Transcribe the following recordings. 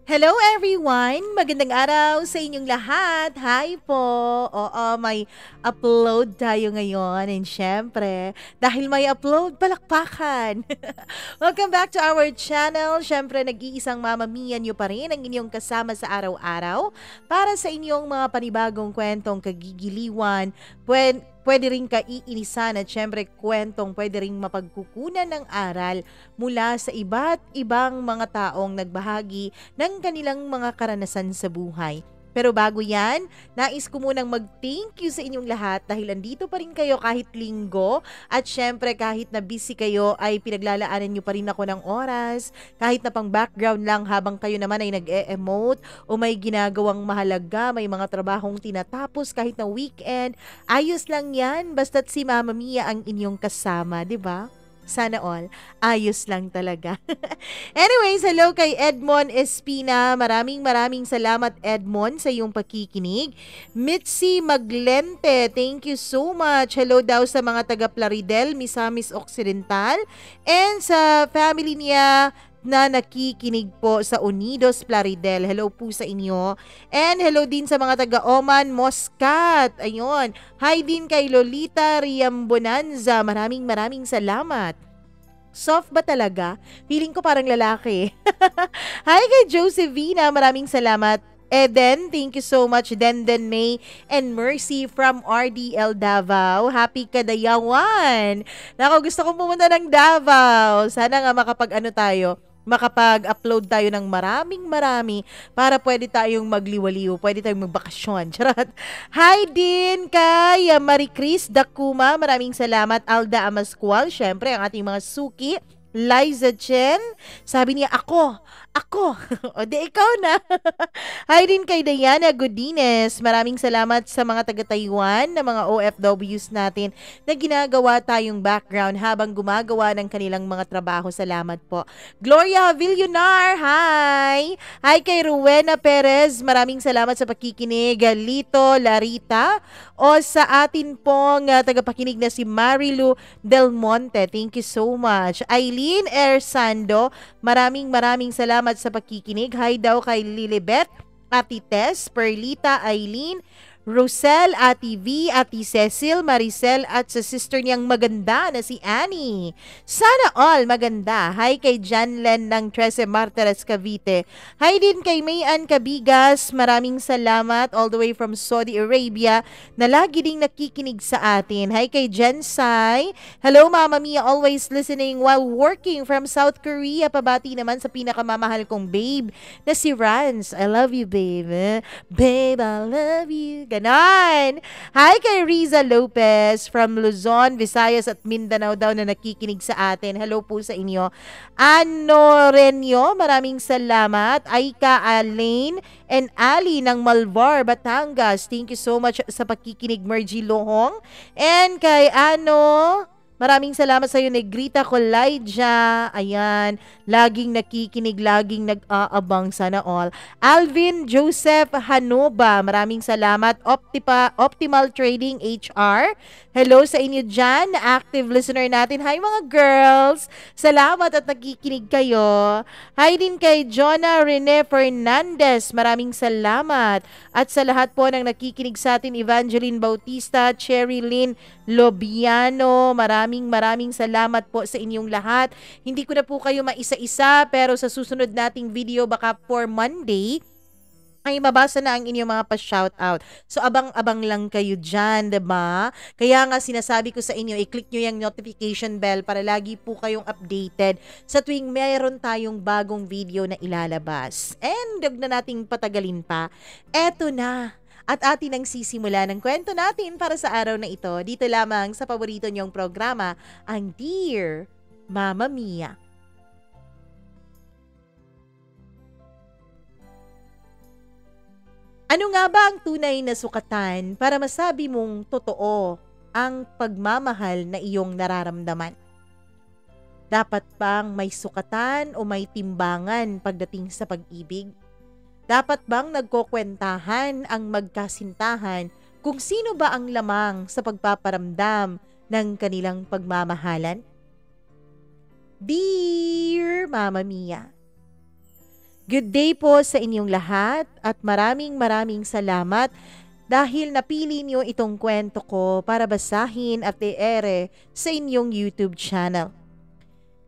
Hello everyone! Magandang araw sa inyong lahat. Hi po! Oo, may upload tayo ngayon. And syempre, dahil may upload, palakpakan! Welcome back to our channel. Syempre, nag-iisang Mama Mia nyo pa rin ang inyong kasama sa araw-araw para sa inyong mga panibagong kwentong kagigiliwan, pwede rin kaiinisan at syempre kwentong pwede rin mapagkukunan ng aral mula sa iba't ibang mga taong nagbahagi ng kanilang mga karanasan sa buhay. Pero bago yan, nais ko munang mag-thank you sa inyong lahat dahil andito pa rin kayo kahit linggo at syempre kahit na busy kayo ay pinaglalaanan nyo pa rin ako ng oras, kahit na pang background lang habang kayo naman ay nag-e-emote o may ginagawang mahalaga, may mga trabahong tinatapos kahit na weekend, ayos lang yan basta't si Mama Mia ang inyong kasama, 'di ba? Sana all. Ayos lang talaga. Anyways, hello kay Edmond Espina. Maraming salamat Edmond sa iyong pakikinig. Mitzi Maglente, thank you so much. Hello daw sa mga taga Plaridel, Misamis Occidental. And sa family niya na nakikinig po sa Unidos Plaridel. Hello po sa inyo. And hello din sa mga taga Oman, Muscat. Ayun. Hi din kay Lolita Riambonanza. Maraming salamat. Soft ba talaga? Feeling ko parang lalaki. Hi kay Josephina. Maraming salamat. Eden, thank you so much. Denden May and Mercy from RDL Davao. Happy Kadayawan! Nako, gusto kong pumunta ng Davao. Sana nga makapag-upload tayo ng marami para pwede tayong magliwaliw, pwede tayong magbakasyon. Charot. Hi din kay Marie Chris Dakuma. Maraming salamat. Alda Amascual. Syempre, ang ating mga suki. Liza Chen. Sabi niya, ako. O di ikaw na. Hi din kay Diana Godines. Maraming salamat sa mga taga-Taiwan na mga OFWs natin na ginagawa tayong background habang gumagawa ng kanilang mga trabaho. Salamat po. Gloria Villonar. Hi. Hi kay Rowena Perez. Maraming salamat sa pakikinig. Lito Larita. O sa atin pong tagapakinig na si Marilu Del Monte. Thank you so much. Eileen Ersando. Maraming salamat sa pakikinig. Hi daw kay Lilibet, Ati Tess, Perlita, Eileen, Rosel, Ati V, Ati Cecil, Maricel at sa sister niyang maganda na si Annie. Sana all maganda. Hi kay Janlen ng 13 Martires Cavite. Hi din kay Mayan Cabigas. Maraming salamat all the way from Saudi Arabia na lagi ding nakikinig sa atin. Hi kay Jensai. Hello Mama Mia, always listening while working from South Korea. Pabati naman sa pinakamamahal kong babe na si Rans. I love you babe. Babe, I love you. Ganon. Hi kay Riza Lopez from Luzon, Visayas at Mindanao daw na nakikinig sa atin. Hello po sa inyo. Ano Renyo, maraming salamat. Aika Alain and Ali ng Malvar, Batangas. Thank you so much sa pakikinig, Mergy Lohong. And kay maraming salamat sa iyo, Negrita Colaija. Ayan, laging nakikinig, laging nag-aabang, sana all. Alvin Joseph Hanoba, maraming salamat. Optimal Trading HR. Hello sa inyo dyan, active listener natin. Hi mga girls, salamat at nakikinig kayo. Hi din kay Jonah Rene Fernandez, maraming salamat. At sa lahat po ng nakikinig sa atin, Evangeline Bautista, Cherry Lynn Lobiano, maraming salamat po sa inyong lahat. Hindi ko na po kayo maisa-isa pero sa susunod nating video baka for Monday ay mabasa na ang inyong mga pa-shoutout. So abang-abang lang kayo dyan, diba? Kaya nga sinasabi ko sa inyo, i-click nyo yung notification bell para lagi po kayong updated sa tuwing mayroon tayong bagong video na ilalabas. And huwag na nating patagalin pa. Eto na. At atin ang sisimula ng kwento natin para sa araw na ito. Dito lamang sa paborito niyong programa, ang Dear Mama Mia. Ano nga ba ang tunay na sukatan para masabi mong totoo ang pagmamahal na iyong nararamdaman? Dapat bang may sukatan o may timbangan pagdating sa pag-ibig? Dapat bang nagkukwentahan ang magkasintahan kung sino ba ang lamang sa pagpaparamdam ng kanilang pagmamahalan? Dear Mama Mia, Good day po sa inyong lahat at maraming salamat dahil napili niyo itong kwento ko para basahin at i-ere sa inyong YouTube channel.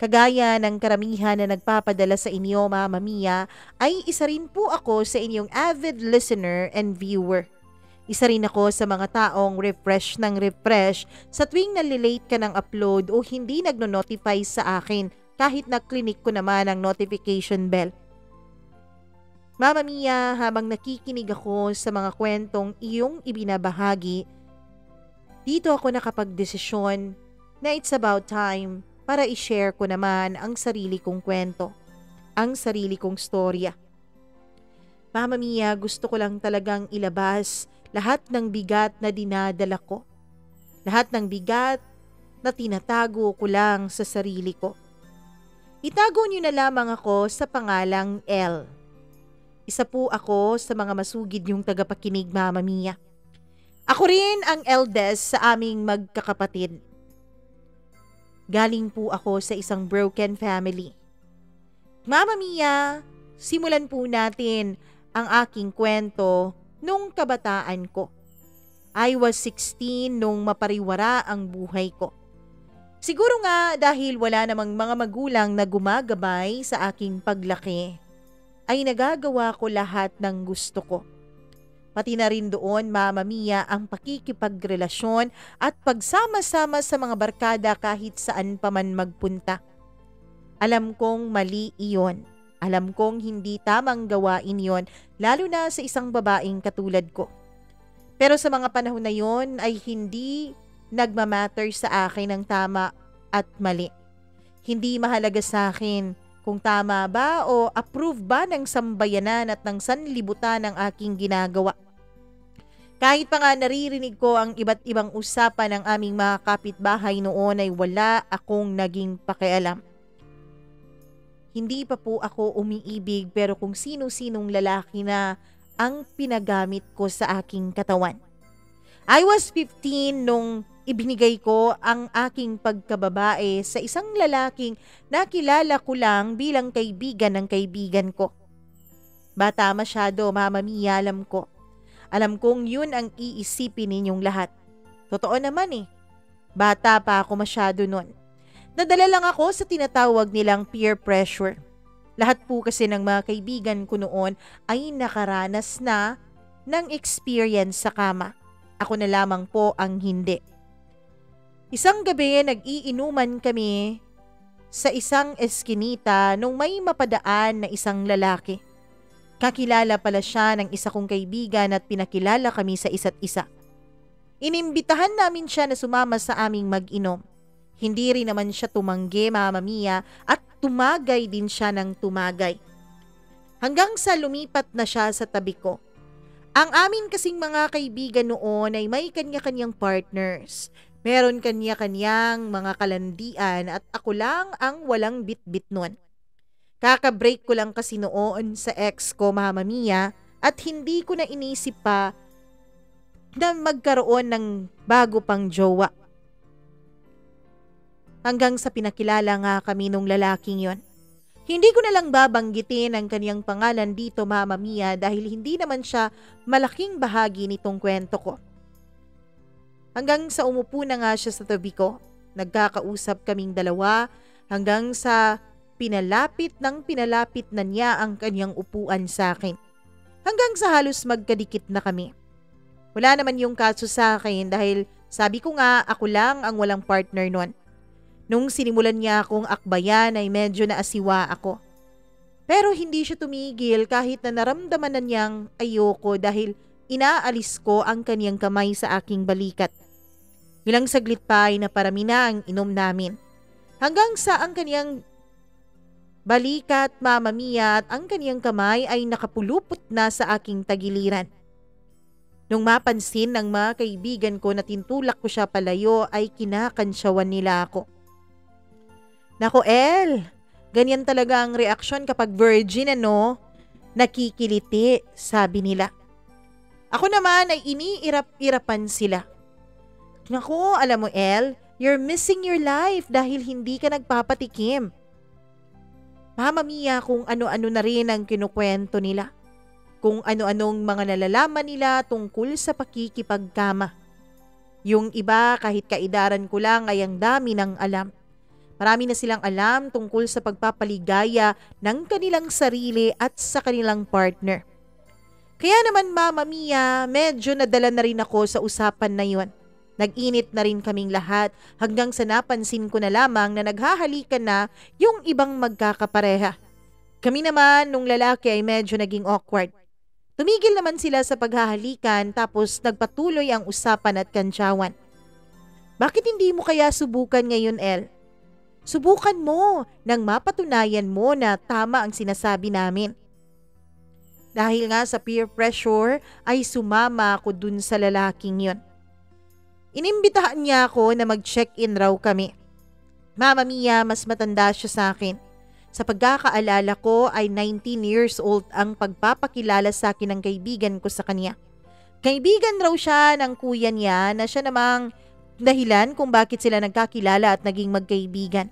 Kagaya ng karamihan na nagpapadala sa inyo, Mama Mia, ay isa rin po ako sa inyong avid listener and viewer. Isa rin ako sa mga taong refresh ng refresh sa tuwing nalilate ka ng upload o hindi nagno-notify sa akin kahit na-click ko naman ang notification bell. Mama Mia, habang nakikinig ako sa mga kwentong iyong ibinabahagi, dito ako nakapagdesisyon na it's about time para i-share ko naman ang sarili kong kwento, ang sarili kong storya. Mama Mia, gusto ko lang talagang ilabas lahat ng bigat na dinadala ko, lahat ng bigat na tinatago ko lang sa sarili ko. Itago niyo na lamang ako sa pangalang L. Isa po ako sa mga masugid yung tagapakinig, Mama Mia. Ako rin ang eldest sa aming magkakapatid. Galing po ako sa isang broken family. Mama Mia, simulan po natin ang aking kwento nung kabataan ko. I was 16 nung mapariwara ang buhay ko. Siguro nga dahil wala namang mga magulang na gumagabay sa aking paglaki, ay nagagawa ko lahat ng gusto ko. Pati na rin doon, Mama Mia, ang pakikipagrelasyon at pagsama-sama sa mga barkada kahit saan pa man magpunta. Alam kong mali iyon. Alam kong hindi tamang gawain iyon, lalo na sa isang babaeng katulad ko. Pero sa mga panahon na yon ay hindi nagmamatter sa akin ang tama at mali. Hindi mahalaga sa akin kung tama ba o approve ba ng sambayanan at ng sanlibutan ang aking ginagawa. Kahit pa nga naririnig ko ang iba't ibang usapan ng aming mga kapitbahay noon ay wala akong naging pakialam. Hindi pa po ako umiibig pero kung sino-sinong lalaki na ang pinagamit ko sa aking katawan. I was 15 nung ibinigay ko ang aking pagkababae sa isang lalaking nakilala ko lang bilang kaibigan ng kaibigan ko. Bata masyado, Mama Mia, alam ko. Alam kong yun ang iisipin ninyong lahat. Totoo naman eh. Bata pa ako masyado nun. Nadala lang ako sa tinatawag nilang peer pressure. Lahat po kasi ng mga kaibigan ko noon ay nakaranas na ng experience sa kama. Ako na lamang po ang hindi. Isang gabi nag-iinuman kami sa isang eskinita nung may mapadaan na isang lalaki. Kakilala pala siya ng isa kong kaibigan at pinakilala kami sa isa't isa. Inimbitahan namin siya na sumama sa aming mag-inom. Hindi rin naman siya tumanggi, Mama Mia, at tumagay din siya ng tumagay. Hanggang sa lumipat na siya sa tabi ko. Ang amin kasing mga kaibigan noon ay may kanya-kanyang partners. Meron kanya-kanyang mga kalandian at ako lang ang walang bit-bit nun. Kaka-break ko lang kasi noon sa ex ko, Mama Mia, at hindi ko na inisip pa na magkaroon ng bago pang jowa. Hanggang sa pinakilala nga kami nung lalaking yon. Hindi ko na lang babanggitin ang kaniyang pangalan dito, Mama Mia, dahil hindi naman siya malaking bahagi nitong kwento ko. Hanggang sa umupo na nga siya sa tabi ko, nagkakausap kaming dalawa hanggang sa pinalapit na niya ang kanyang upuan sa akin. Hanggang sa halos magkadikit na kami. Wala naman yung kaso sa akin dahil sabi ko nga ako lang ang walang partner nun. Nung sinimulan niya akong akbayan ay medyo naasiwa ako. Pero hindi siya tumigil kahit na naramdaman na niyang ayoko dahil inaalis ko ang kaniyang kamay sa aking balikat. Ilang saglit pa ay naparami na ang inom namin. Hanggang sa ang kaniyang balikat, Mama Mia, at ang kaniyang kamay ay nakapulupot na sa aking tagiliran. Nung mapansin ng mga kaibigan ko na tintulak ko siya palayo ay kinakansyawan nila ako. Nako El, ganyan talaga ang reaksyon kapag virgin ano? Nakikiliti, sabi nila. Ako naman ay iniirap-irapan sila. Naku, alam mo El, you're missing your life dahil hindi ka nagpapatikim. Mama Mia, kung ano-ano na rin ang kinukwento nila. Kung ano-anong mga nalalaman nila tungkol sa pakikipagkama. Yung iba kahit kaidaran ko lang ay ang dami ng alam. Marami na silang alam tungkol sa pagpapaligaya ng kanilang sarili at sa kanilang partner. Kaya naman Mama Mia, medyo nadala na rin ako sa usapan na yun. Nag-init na rin kaming lahat hanggang sa napansin ko na lamang na naghahalikan na yung ibang magkakapareha. Kami naman nung lalaki ay medyo naging awkward. Tumigil naman sila sa paghahalikan tapos nagpatuloy ang usapan at kantsawan. Bakit hindi mo kaya subukan ngayon, El? Subukan mo nang mapatunayan mo na tama ang sinasabi namin. Dahil nga sa peer pressure ay sumama ako dun sa lalaking yon. Inimbitahan niya ako na mag-check-in raw kami. Mama Mia, mas matanda siya sa akin. Sa pagkakaalala ko ay 19 years old ang pagpapakilala sa akin ng kaibigan ko sa kanya. Kaibigan raw siya ng kuya niya na siya namang dahilan kung bakit sila nagkakilala at naging magkaibigan.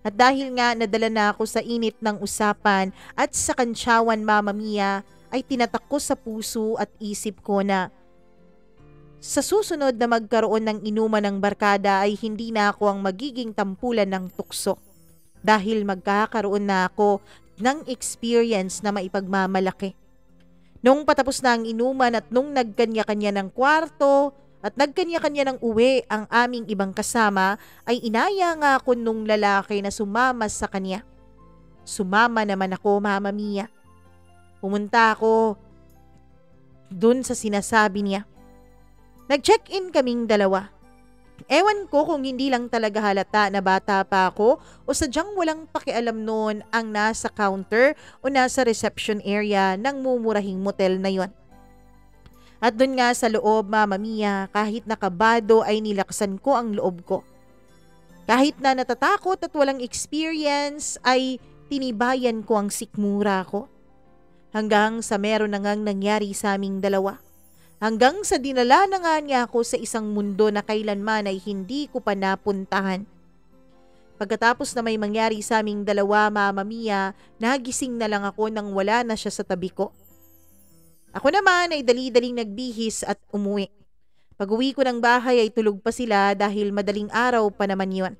At dahil nga nadala na ako sa init ng usapan at sa kantsawan Mama Mia, ay tinatak ko sa puso at isip ko na sa susunod na magkaroon ng inuman ng barkada ay hindi na ako ang magiging tampulan ng tukso. Dahil magkakaroon na ako ng experience na maipagmamalaki. Nung patapos na ang inuman at nung nagkanya-kanya ng kwarto at nagkanya-kanya ng uwi ang aming ibang kasama, ay inaya nga ako nung lalaki na sumama sa kanya. Sumama naman ako, Mama Mia. Pumunta ako dun sa sinasabi niya. Nag-check-in kaming dalawa. Ewan ko kung hindi lang talaga halata na bata pa ako o sadyang walang pakialam noon ang nasa counter o nasa reception area ng mumurahing motel na yon. At doon nga sa loob, Mama Mia, kahit nakabado ay nilakasan ko ang loob ko. Kahit na natatakot at walang experience ay tinibayan ko ang sikmura ko. Hanggang sa meron na ngang nangyari sa aming dalawa. Hanggang sa dinala na nga niya ako sa isang mundo na kailanman ay hindi ko pa napuntahan. Pagkatapos na may mangyari sa aming dalawa, Mama Mia, nagising na lang ako nang wala na siya sa tabi ko. Ako naman ay dali-daling nagbihis at umuwi. Pag-uwi ko ng bahay ay tulog pa sila dahil madaling araw pa naman yon.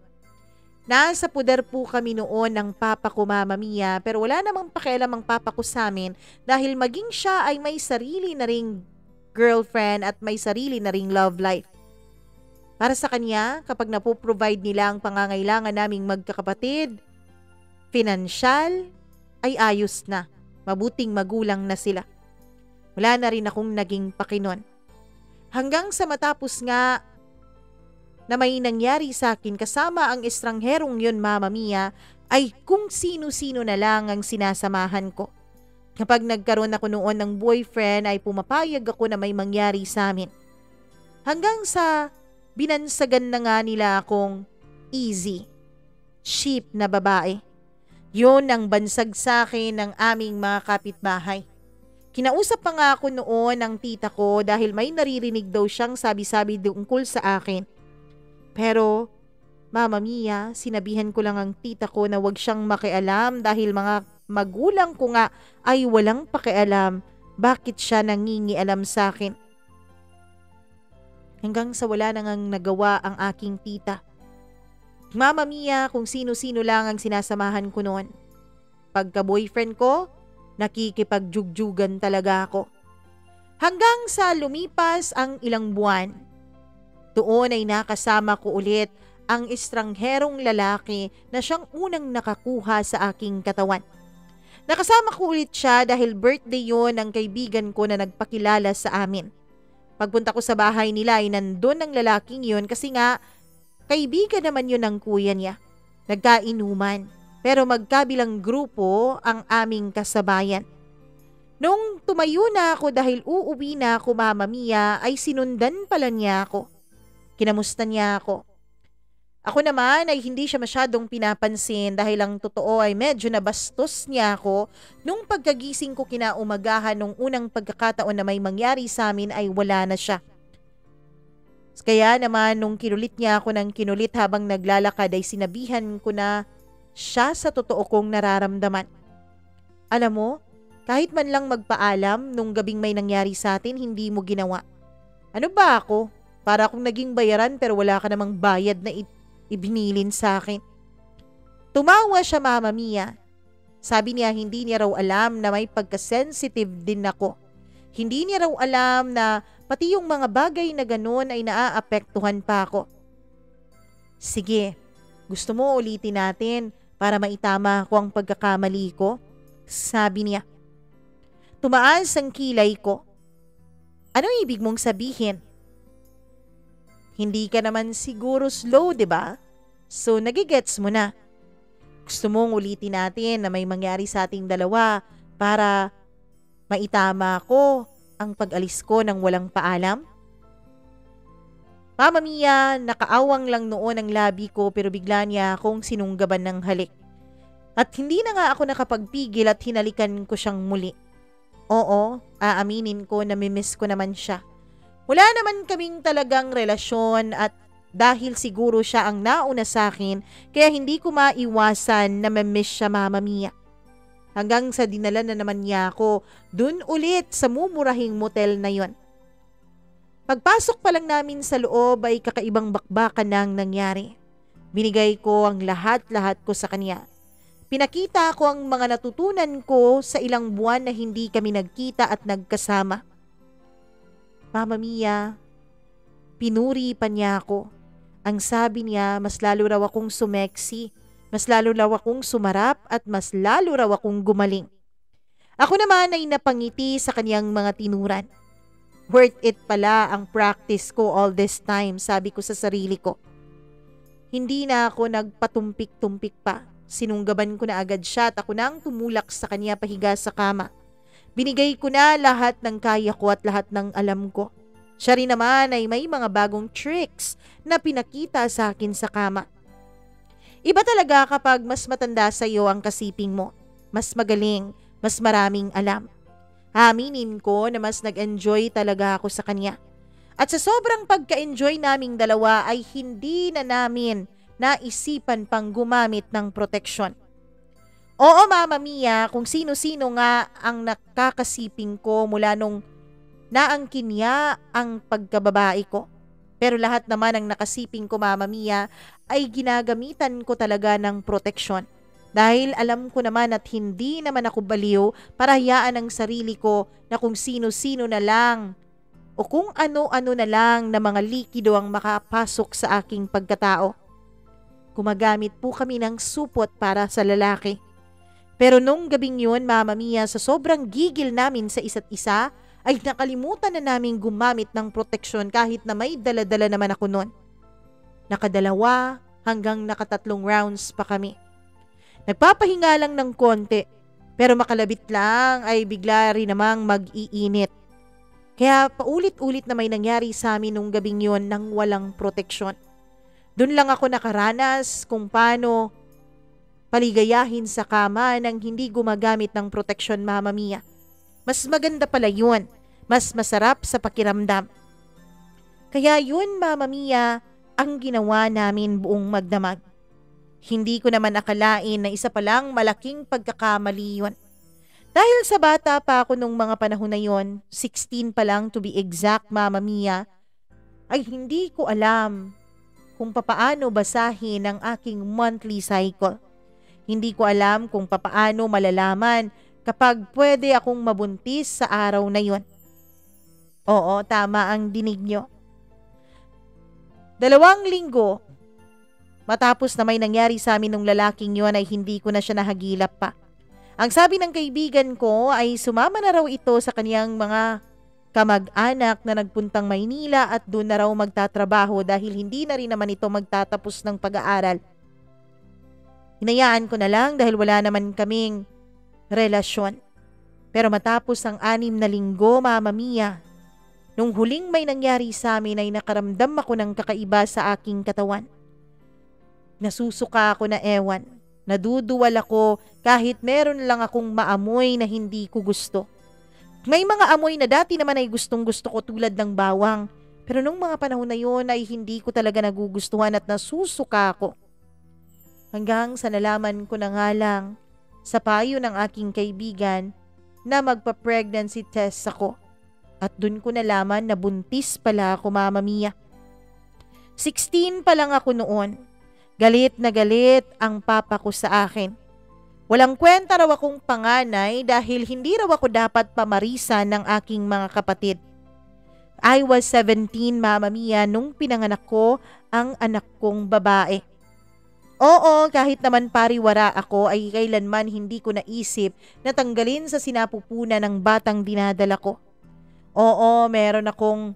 Nasa puder po kami noon ng papa ko, Mama Mia, pero wala namang pakialam ang papa ko sa amin dahil maging siya ay may sarili na ring girlfriend at may sarili na ring love life. Para sa kanya, kapag napoprovide nila ang pangangailangan naming magkakapatid, financial, ay ayos na. Mabuting magulang na sila. Wala na rin akong naging pakinon. Hanggang sa matapos nga na may nangyari sa akin kasama ang estrangherong yun, Mama Mia, ay kung sino-sino na lang ang sinasamahan ko. Kapag nagkaroon ako noon ng boyfriend ay pumapayag ako na may mangyari sa amin. Hanggang sa binansagan na nga nila akong easy, cheap na babae. Yun ang bansag sa akin ng aming mga kapitbahay. Kinausap pa nga ako noon ng tita ko dahil may naririnig daw siyang sabi-sabi tungkol sa akin. Pero, Mama Mia, sinabihan ko lang ang tita ko na wag siyang makialam dahil mga magulang ko nga ay walang pakialam bakit siya nangingialam sa akin. Hanggang sa wala nang nagawa ang aking tita. Mama Mia, kung sino-sino lang ang sinasamahan ko noon. Pagka-boyfriend ko, nakikipagjugjugan talaga ako. Hanggang sa lumipas ang ilang buwan. Doon ay nakasama ko ulit ang estrangherong lalaki na siyang unang nakakuha sa aking katawan. Nakasama ko ulit siya dahil birthday yon ng kaibigan ko na nagpakilala sa amin. Pagpunta ko sa bahay nila ay nandun ang lalaking yon kasi nga kaibigan naman yun ng kuya niya. Nagkainuman pero magkabilang grupo ang aming kasabayan. Nung tumayo na ako dahil uuwi na ako, Mama Mia, ay sinundan pala niya ako. Kinamusta niya ako. Ako naman ay hindi siya masyadong pinapansin dahil ang totoo ay medyo nabastos niya ako nung pagkagising ko kinaumagahan nung unang pagkakataon na may mangyari sa amin ay wala na siya. Kaya naman nung kinulit niya ako ng kinulit habang naglalakad ay sinabihan ko na siya sa totoo kong nararamdaman. Alam mo, kahit man lang magpaalam nung gabing may nangyari sa atin, hindi mo ginawa. Ano ba ako? Para akong naging bayaran pero wala ka namang bayad na ibinilin sa akin. Tumawa siya, Mama Mia. Sabi niya hindi niya raw alam na may pagka-sensitive din ako. Hindi niya raw alam na pati yung mga bagay na ganun ay naaapektuhan pa ako. Sige, gusto mo ulitin natin para maitama ko ang pagkakamali ko? Sabi niya. Tumaas ang kilay ko. Ano ibig mong sabihin? Hindi ka naman siguro slow, di ba? So nagigets mo na. Gusto mong ulitin natin na may mangyari sa ating dalawa para maitama ko ang pag-alis ko ng walang paalam? Mama Mia, nakaawang lang noon ang labi ko pero bigla niya akong sinunggaban ng halik. At hindi na nga ako nakapagpigil at hinalikan ko siyang muli. Oo, aaminin ko na mimiss ko naman siya. Wala naman kaming talagang relasyon at dahil siguro siya ang nauna sa akin, kaya hindi ko maiwasan na mamiss siya, Mama Mia. Hanggang sa dinala na naman niya ako dun ulit sa mumurahing motel na yon. Pagpasok pa lang namin sa loob ay kakaibang bakbakan na ang nangyari. Binigay ko ang lahat-lahat ko sa kanya. Pinakita ko ang mga natutunan ko sa ilang buwan na hindi kami nagkita at nagkasama. Mama Mia, pinuri pa niya ako. Ang sabi niya, mas lalo raw akong sumeksi, mas lalo raw akong sumarap at mas lalo raw akong gumaling. Ako naman ay napangiti sa kanyang mga tinuran. Worth it pala ang practice ko all this time, sabi ko sa sarili ko. Hindi na ako nagpatumpik-tumpik pa. Sinunggaban ko na agad siya at ako na ang tumulak sa kanya pahiga sa kama. Binigay ko na lahat ng kaya ko at lahat ng alam ko. Siya rin naman ay may mga bagong tricks na pinakita sa akin sa kama. Iba talaga kapag mas matanda sa iyo ang kasiping mo. Mas magaling, mas maraming alam. Aminin ko na mas nag-enjoy talaga ako sa kanya. At sa sobrang pagka-enjoy naming dalawa ay hindi na namin naisipan pang gumamit ng proteksyon. Oo, Mama Mia, kung sino-sino nga ang nakakasiping ko mula nung naangkin niya ang pagkababae ko. Pero lahat naman ang nakasiping ko, Mama Mia, ay ginagamitan ko talaga ng proteksyon. Dahil alam ko naman at hindi naman ako baliw para hayaan ang sarili ko na kung sino-sino na lang o kung ano-ano na lang na mga likido ang makapasok sa aking pagkatao. Gumagamit po kami ng supot para sa lalaki. Pero nung gabing yun, Mama Mia, sa sobrang gigil namin sa isa't isa, ay nakalimutan na namin gumamit ng proteksyon kahit na may dala-dala naman ako nun. Nakadalawa hanggang nakatatlong rounds pa kami. Nagpapahinga lang ng konti, pero makalabit lang ay bigla rin namang mag-iinit. Kaya paulit-ulit na may nangyari sa amin nung gabing yun nang walang proteksyon. Doon lang ako nakaranas kung paano paligayahin sa kama nang hindi gumagamit ng proteksyon, Mama Mia. Mas maganda pala yun. Mas masarap sa pakiramdam. Kaya yun, Mama Mia, ang ginawa namin buong magdamag. Hindi ko naman akalain na isa palang malaking pagkakamali yun. Dahil sa bata pa ako nung mga panahon na yon, 16 pa lang to be exact, Mama Mia, ay hindi ko alam kung papaano basahin ang aking monthly cycle. Hindi ko alam kung papaano malalaman kapag pwede akong mabuntis sa araw na yon. Oo, tama ang dinig nyo. 2 linggo matapos na may nangyari sa amin nung lalaking yon ay hindi ko na siya nahagilap pa. Ang sabi ng kaibigan ko ay sumama na raw ito sa kaniyang mga kamag-anak na nagpuntang Maynila at doon na raw magtatrabaho dahil hindi na rin naman ito magtatapos ng pag-aaral. Hinayaan ko na lang dahil wala naman kaming relasyon. Pero matapos ang 6 na linggo, Mama Mia, nung huling may nangyari sa amin ay nakaramdam ako ng kakaiba sa aking katawan. Nasusuka ako na ewan. Naduduwal ako kahit meron lang akong maamoy na hindi ko gusto. May mga amoy na dati naman ay gustong-gusto ko tulad ng bawang. Pero nung mga panahon na yun ay hindi ko talaga nagugustuhan at nasusuka ako. Hanggang sa nalaman ko na nga lang sa payo ng aking kaibigan na magpa-pregnancy test ako. At dun ko nalaman na buntis pala ako, Mama Mia. 16 pa lang ako noon. Galit na galit ang papa ko sa akin. Walang kwenta raw akong panganay dahil hindi raw ako dapat pamarisan ng aking mga kapatid. I was 17, Mama Mia, nung pinanganak ko ang anak kong babae. Oo, kahit naman pariwara ako ay kailanman hindi ko naisip na tanggalin sa sinapupunan ng batang dinadala ko. Oo, meron akong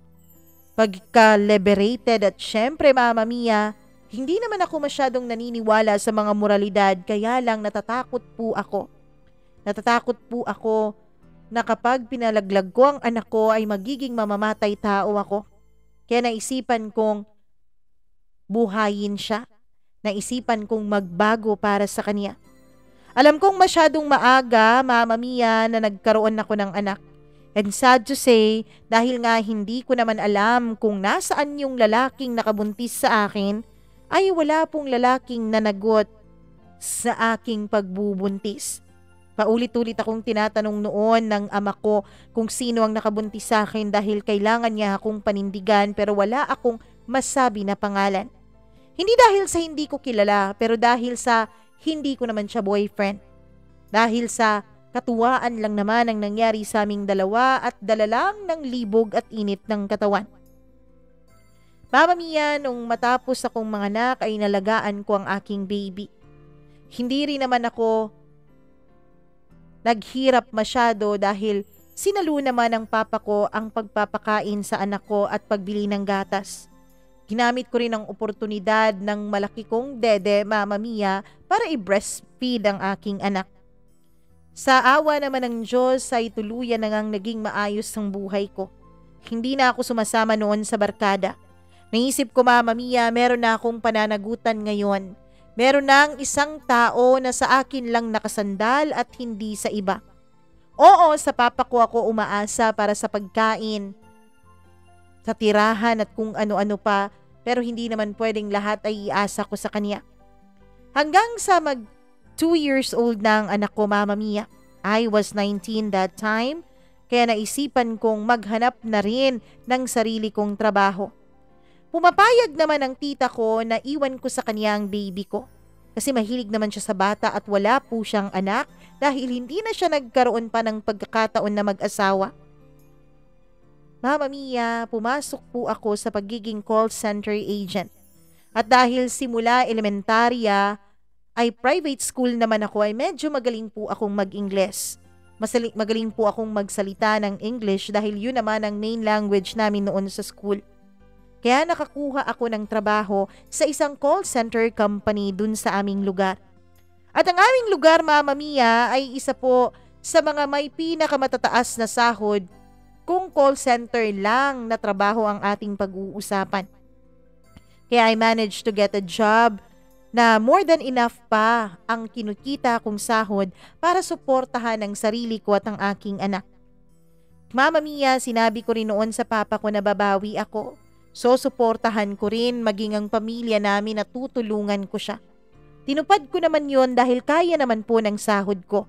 pagka-liberated at syempre, Mama Mia, hindi naman ako masyadong naniniwala sa mga moralidad kaya lang natatakot po ako. Natatakot po ako na kapag pinalaglag ko ang anak ko ay magiging mamamatay tao ako. Kaya naisipan kong buhayin siya. Naisipan kong magbago para sa kanya. Alam kong masyadong maaga, Mama Mia, na nagkaroon ako ng anak. And sad to say, dahil nga hindi ko naman alam kung nasaan yung lalaking nakabuntis sa akin, ay wala pong lalaking nanagot sa aking pagbubuntis. Paulit-ulit akong tinatanong noon ng ama ko kung sino ang nakabuntis sa akin dahil kailangan niya akong panindigan pero wala akong masabi na pangalan. Hindi dahil sa hindi ko kilala, pero dahil sa hindi ko naman siya boyfriend. Dahil sa katuwaan lang naman ang nangyari sa aming dalawa at dala lang ng libog at init ng katawan. Mama Mia, nung matapos akong manganak ay nalagaan ko ang aking baby. Hindi rin naman ako naghirap masyado dahil sinalo naman ng papa ko ang pagpapakain sa anak ko at pagbili ng gatas. Ginamit ko rin ang oportunidad ng malaki kong dede, Mama Mia, para i-breastfeed ang aking anak. Sa awa naman ng Diyos ay tuluyan na ngang naging maayos ang buhay ko. Hindi na ako sumasama noon sa barkada. Naisip ko, Mama Mia, meron na akong pananagutan ngayon. Meron na ang isang tao na sa akin lang nakasandal at hindi sa iba. Oo, sa papa ko ako umaasa para sa pagkain, sa tirahan at kung ano-ano pa. Pero hindi naman pwedeng lahat ay iasa ko sa kanya. Hanggang sa 2 years old na ang anak ko, Mama Mia. I was 19 that time, kaya naisipan kong maghanap na rin ng sarili kong trabaho. Pumapayag naman ang tita ko na iwan ko sa kanya ang baby ko. Kasi mahilig naman siya sa bata at wala po siyang anak dahil hindi na siya nagkaroon pa ng pagkakataon na mag-asawa. Mama Mia, pumasok po ako sa pagiging call center agent. At dahil simula elementarya ay private school naman ako ay medyo magaling po akong mag-Ingles. Magaling po akong magsalita ng English dahil yun naman ang main language namin noon sa school. Kaya nakakuha ako ng trabaho sa isang call center company dun sa aming lugar. At ang aming lugar, Mama Mia, ay isa po sa mga may pinakamatataas na sahod kung call center lang na trabaho ang ating pag-uusapan. Kaya I managed to get a job na more than enough pa ang kinukita kong sahod para suportahan ang sarili ko at ang aking anak. Mama Mia, sinabi ko rin noon sa papa ko na babawi ako. So suportahan ko rin maging ang pamilya namin at tutulungan ko siya. Tinupad ko naman yon dahil kaya naman po ng sahod ko.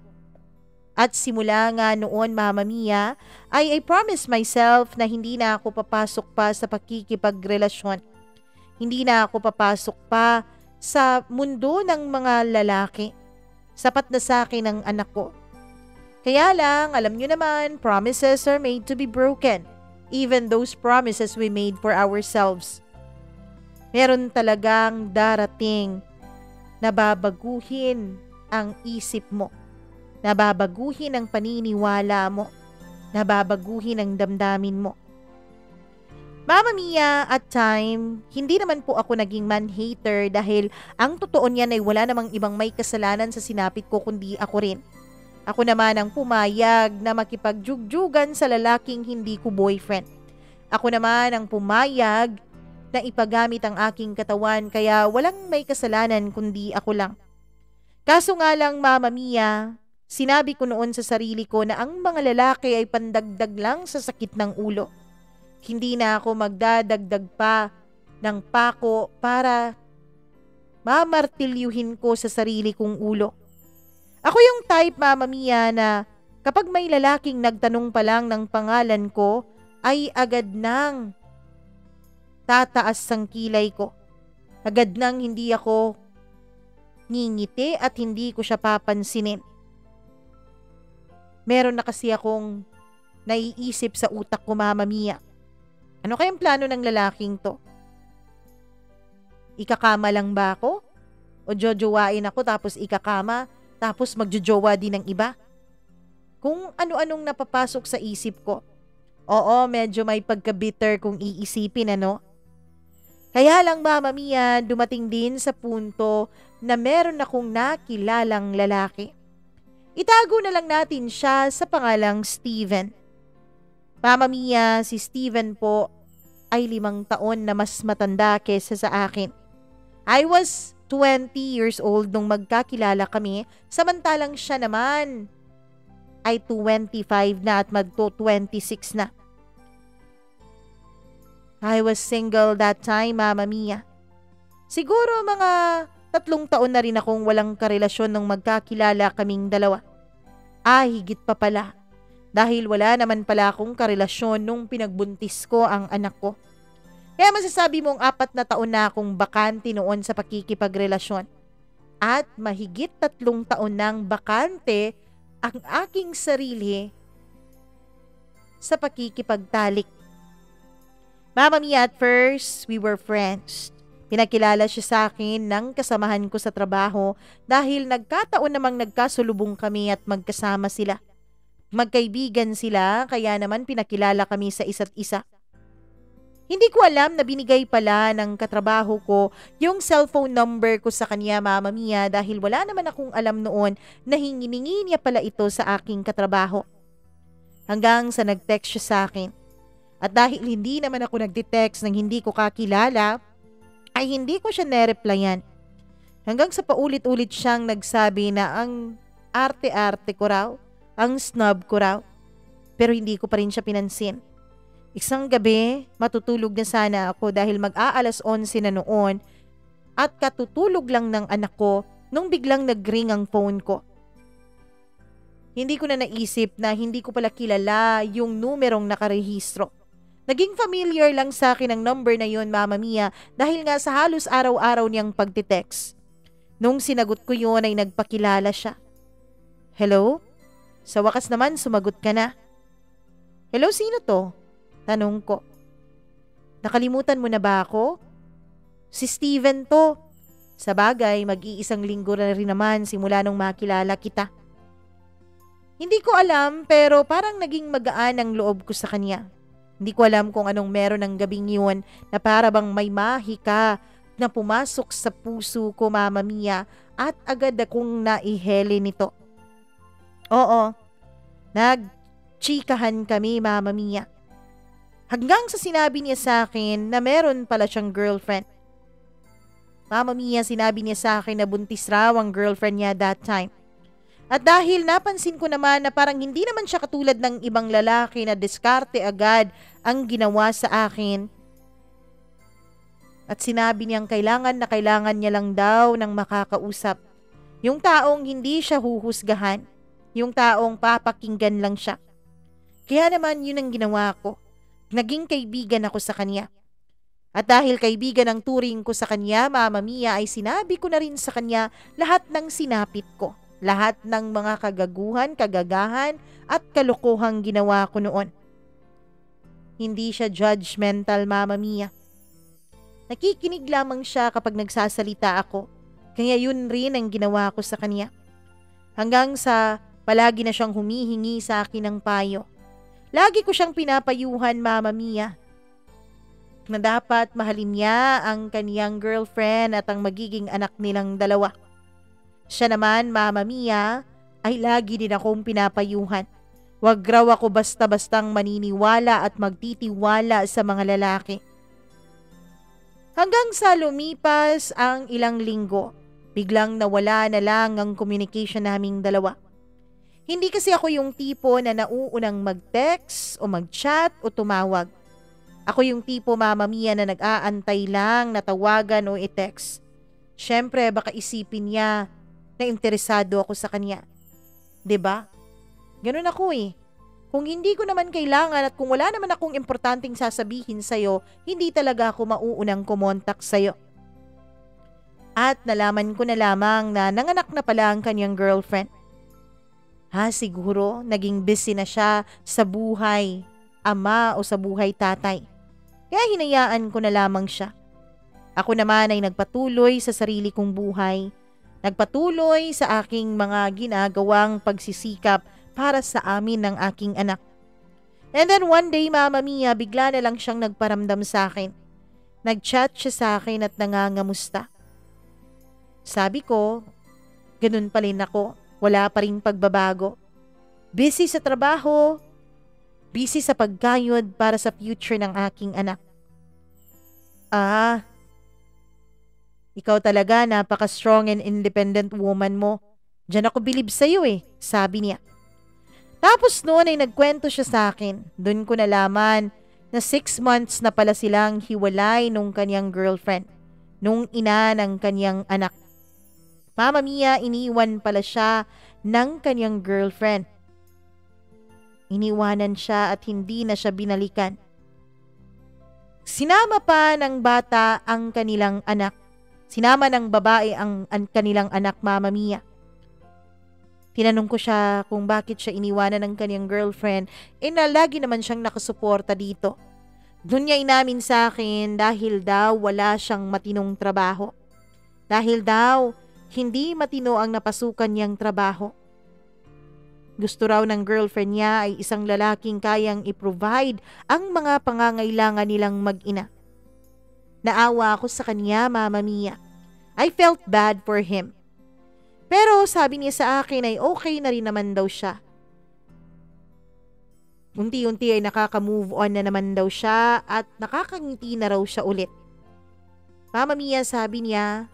At simula nga noon, Mama Mia, I promised myself na hindi na ako papasok pa sa pakikipagrelasyon. Hindi na ako papasok pa sa mundo ng mga lalaki. Sapat na sa akin ang anak ko. Kaya lang, alam nyo naman, promises are made to be broken. Even those promises we made for ourselves. Meron talagang darating na babaguhin ang isip mo. Nababaguhin ang paniniwala mo. Nababaguhin ang damdamin mo. Mama Mia, at time, hindi naman po ako naging man-hater dahil ang totoo niyan ay wala namang ibang may kasalanan sa sinapit ko kundi ako rin. Ako naman ang pumayag na makipagjugjugan sa lalaking hindi ko boyfriend. Ako naman ang pumayag na ipagamit ang aking katawan kaya walang may kasalanan kundi ako lang. Kaso nga lang, Mama Mia, sinabi ko noon sa sarili ko na ang mga lalaki ay pandagdag lang sa sakit ng ulo. Hindi na ako magdadagdag pa ng pako para mamartilyuhin ko sa sarili kong ulo. Ako yung type, Mama Mia, na kapag may lalaking nagtanong pa lang ng pangalan ko, ay agad nang tataas ang kilay ko. Agad nang hindi ako ngingiti at hindi ko siya papansinin. Meron na kasi akong naiisip sa utak ko, Mama Mia. Ano kayang plano ng lalaking to? Ikakama lang ba ako? O jojowain ako tapos ikakama, tapos magjojowa din ng iba? Kung ano-anong napapasok sa isip ko. Oo, medyo may pagka-bitter kung iisipin, ano? Kaya lang, Mama Mia, dumating din sa punto na meron akong nakilalang lalaki. Itago na lang natin siya sa pangalang Steven. Mama Mia, si Steven po ay 5 taon na mas matanda kesa sa akin. I was 20 years old nung magkakilala kami, samantalang siya naman ay 25 na at magto-26 na. I was single that time, Mama Mia. Siguro mga 3 taon na rin akong walang karelasyon nung magkakilala kaming dalawa. Higit pa pala. Dahil wala naman pala akong karelasyon nung pinagbuntis ko ang anak ko. Kaya masasabi mong 4 na taon na akong bakante noon sa pakikipagrelasyon. At mahigit 3 taon nang bakante ang aking sarili sa pakikipagtalik. Mama Mia, at first, we were friends. Pinakilala siya sa akin ng kasamahan ko sa trabaho dahil nagkataon namang nagkasulubong kami at magkasama sila. Magkaibigan sila, kaya naman pinakilala kami sa isa't isa. Hindi ko alam na binigay pala ng katrabaho ko yung cellphone number ko sa kanya, Mama Mia, dahil wala naman akong alam noon na hinginingi niya pala ito sa aking katrabaho. Hanggang sa nag-text siya sa akin. At dahil hindi naman ako nagde-text ng hindi ko kakilala, ay hindi ko siya nereplyan. Hanggang sa paulit-ulit siyang nagsabi na ang arte-arte ko raw, ang snob ko raw. Pero hindi ko pa rin siya pinansin. Isang gabi, matutulog na sana ako dahil mag-aalas 11 na noon at katutulog lang ng anak ko nung biglang nag-ring ang phone ko. Hindi ko na naisip na hindi ko pala kilala yung numerong nakarehistro. Naging familiar lang sa akin ang number na yun, Mama Mia, dahil nga sa halos araw-araw niyang pagtitext. Nung sinagot ko yun ay nagpakilala siya. Hello? Sa wakas naman sumagot ka na. Hello, sino to? Tanong ko. Nakalimutan mo na ba ako? Si Steven to. Sa bagay, mag-iisang linggo na rin naman simula nung makilala kita. Hindi ko alam pero parang naging magaan ang loob ko sa kanya. Hindi ko alam kung anong meron ng gabing yun na para bang may mahika na pumasok sa puso ko, Mama Mia, at agad akong naihele nito. Oo, nagchikahan kami, Mama Mia. Hanggang sa sinabi niya sa akin na meron pala siyang girlfriend. Mama Mia, sinabi niya sa akin na buntis raw ang girlfriend niya that time. At dahil napansin ko naman na parang hindi naman siya katulad ng ibang lalaki na diskarte agad ang ginawa sa akin. At sinabi niyang kailangan na kailangan niya lang daw ng makakausap. Yung taong hindi siya huhusgahan. Yung taong papakinggan lang siya. Kaya naman yun ang ginawa ko. Naging kaibigan ako sa kanya. At dahil kaibigan ang turing ko sa kanya, Mama Mia, ay sinabi ko na rin sa kanya lahat ng sinapit ko. Lahat ng mga kagaguhan, kagagahan at kalokohang ginawa ko noon. Hindi siya judgmental, Mama Mia. Nakikinig lamang siya kapag nagsasalita ako. Kaya yun rin ang ginawa ko sa kanya. Hanggang sa palagi na siyang humihingi sa akin ng payo. Lagi ko siyang pinapayuhan, Mama Mia, na dapat mahalin niya ang kaniyang girlfriend at ang magiging anak nilang dalawa. Siya naman, Mama Mia, ay lagi din akong pinapayuhan. Wag raw ako basta-bastang maniniwala at magtitiwala sa mga lalaki. Hanggang sa lumipas ang ilang linggo, biglang nawala na lang ang communication naming dalawa. Hindi kasi ako yung tipo na nauunang mag-text o mag-chat o tumawag. Ako yung tipo, Mama Mia, na nag-aantay lang na tawagan o i-text. Syempre, baka isipin niya na interesado ako sa kanya. 'Di ba? Ganun ako eh. Kung hindi ko naman kailangan at kung wala naman akong importanteng sasabihin sa'yo, hindi talaga ako mauunang kumontak sa'yo. At nalaman ko na lamang na nanganak na pala ang kanyang girlfriend. Siguro naging busy na siya sa buhay ama o sa buhay tatay. Kaya hinayaan ko na lamang siya. Ako naman ay nagpatuloy sa sarili kong buhay. Nagpatuloy sa aking mga ginagawang pagsisikap para sa amin ng aking anak. And then one day, Mama Mia, bigla na lang siyang nagparamdam sa akin. Nag-chat siya sa akin at nangangamusta. Sabi ko, ganun pa rin ako. Wala pa ring pagbabago. Busy sa trabaho, busy sa pagkayod para sa future ng aking anak. Ikaw talaga napaka-strong and independent woman mo. Diyan ako bilib sa'yo sabi niya. Tapos noon ay nagkwento siya sa akin. Doon ko nalaman na 6 months na pala silang hiwalay nung kanyang girlfriend, nung ina ng kanyang anak. Mama Mia, iniwan pala siya ng kanyang girlfriend. Iniwanan siya at hindi na siya binalikan. Sinama pa ng bata ang kanilang anak. Sinama ng babae ang kanilang anak, Mama Mia. Tinanong ko siya kung bakit siya iniwanan ng kanyang girlfriend, na lagi naman siyang nakasuporta dito. Doon niya inamin sa akin dahil daw wala siyang matinong trabaho. Dahil daw hindi matino ang napasukan niyang trabaho. Gusto raw ng girlfriend niya ay isang lalaking kayang i-provide ang mga pangangailangan nilang mag-ina. Naawa ako sa kanya, Mama Mia. I felt bad for him. Pero sabi niya sa akin ay okay na rin naman daw siya. Unti-unti ay nakaka-move on na naman daw siya at nakakangiti na raw siya ulit. Mama Mia, sabi niya,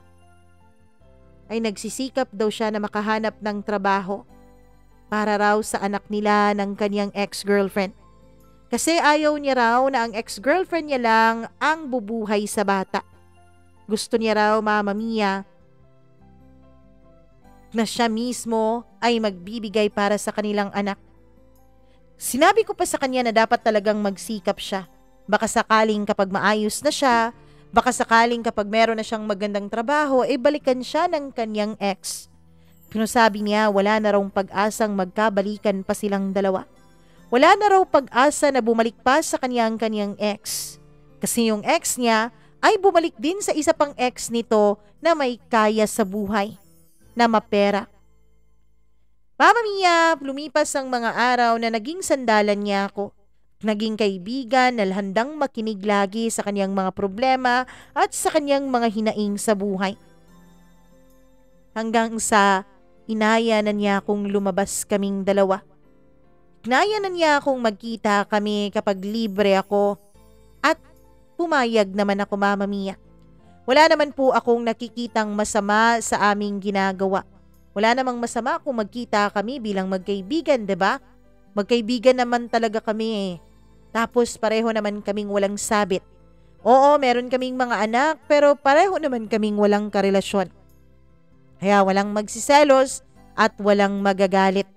ay nagsisikap daw siya na makahanap ng trabaho para raw sa anak nila ng kanyang ex-girlfriend. Kasi ayaw niya raw na ang ex-girlfriend niya lang ang bubuhay sa bata. Gusto niya raw, Mama Mia, na siya mismo ay magbibigay para sa kanilang anak. Sinabi ko pa sa kanya na dapat talagang magsikap siya. Baka sakaling kapag maayos na siya, baka sakaling kapag meron na siyang magandang trabaho, balikan siya ng kanyang ex. Pero sabi niya, wala na raw pag-asang magkabalikan pa silang dalawa. Wala na raw pag-asa na bumalik pa sa kanyang ex. Kasi yung ex niya ay bumalik din sa isa pang ex nito na may kaya sa buhay, na mapera. Mama Mia, lumipas ang mga araw na naging sandalan niya ako. Naging kaibigan na handang makinig lagi sa kanyang mga problema at sa kanyang mga hinaing sa buhay. Hanggang sa inaya na niya akong lumabas kaming dalawa. Inaya na niya akong magkita kami kapag libre ako at pumayag naman ako, Mama Mia. Wala naman po akong nakikitang masama sa aming ginagawa. Wala namang masama kung magkita kami bilang magkaibigan, 'di ba? Magkaibigan naman talaga kami Tapos pareho naman kaming walang sabit. Oo, meron kaming mga anak pero pareho naman kaming walang karelasyon. Kaya walang magsiselos at walang magagalit.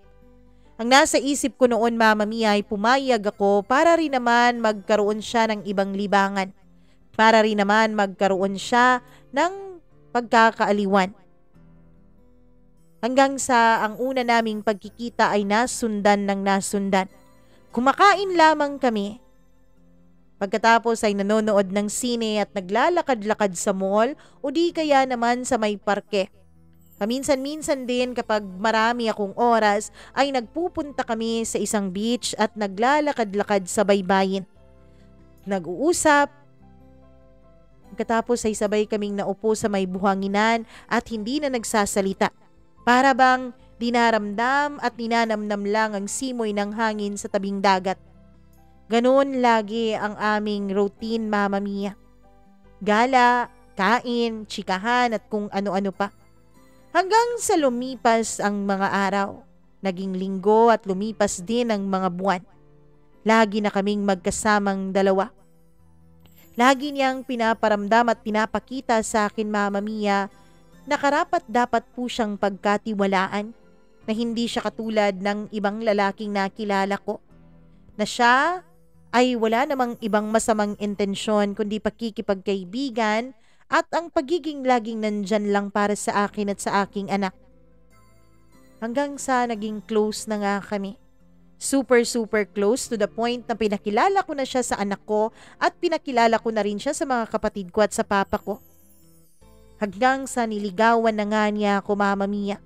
Ang nasa isip ko noon, Mama Mia, ay pumayag ako para rin naman magkaroon siya ng ibang libangan. Para rin naman magkaroon siya ng pagkakaaliwan. Hanggang sa ang una naming pagkikita ay nasundan ng nasundan. Kumakain lamang kami. Pagkatapos ay nanonood ng sine at naglalakad-lakad sa mall o di kaya naman sa may parke. Paminsan-minsan din kapag marami akong oras ay nagpupunta kami sa isang beach at naglalakad-lakad sa baybayin. Nag-uusap. Pagkatapos ay sabay kaming naupo sa may buhanginan at hindi na nagsasalita. Para bang dinaramdam at ninanamnam lang ang simoy ng hangin sa tabing dagat. Ganon lagi ang aming routine, Mama Mia. Gala, kain, chikahan at kung ano-ano pa. Hanggang sa lumipas ang mga araw. Naging linggo at lumipas din ang mga buwan. Lagi na kaming magkasamang dalawa. Lagi niyang pinaparamdam at pinapakita sa akin, Mama Mia, nakarapat dapat po siyang pagkatiwalaan, na hindi siya katulad ng ibang lalaking nakilala ko, na siya ay wala namang ibang masamang intensyon kundi pakikipagkaibigan at ang pagiging laging nandyan lang para sa akin at sa aking anak. Hanggang sa naging close na nga kami. Super close to the point na pinakilala ko na siya sa anak ko at pinakilala ko na rin siya sa mga kapatid ko at sa papa ko. Hanggang sa niligawan na nga niya ako, Mama Mia.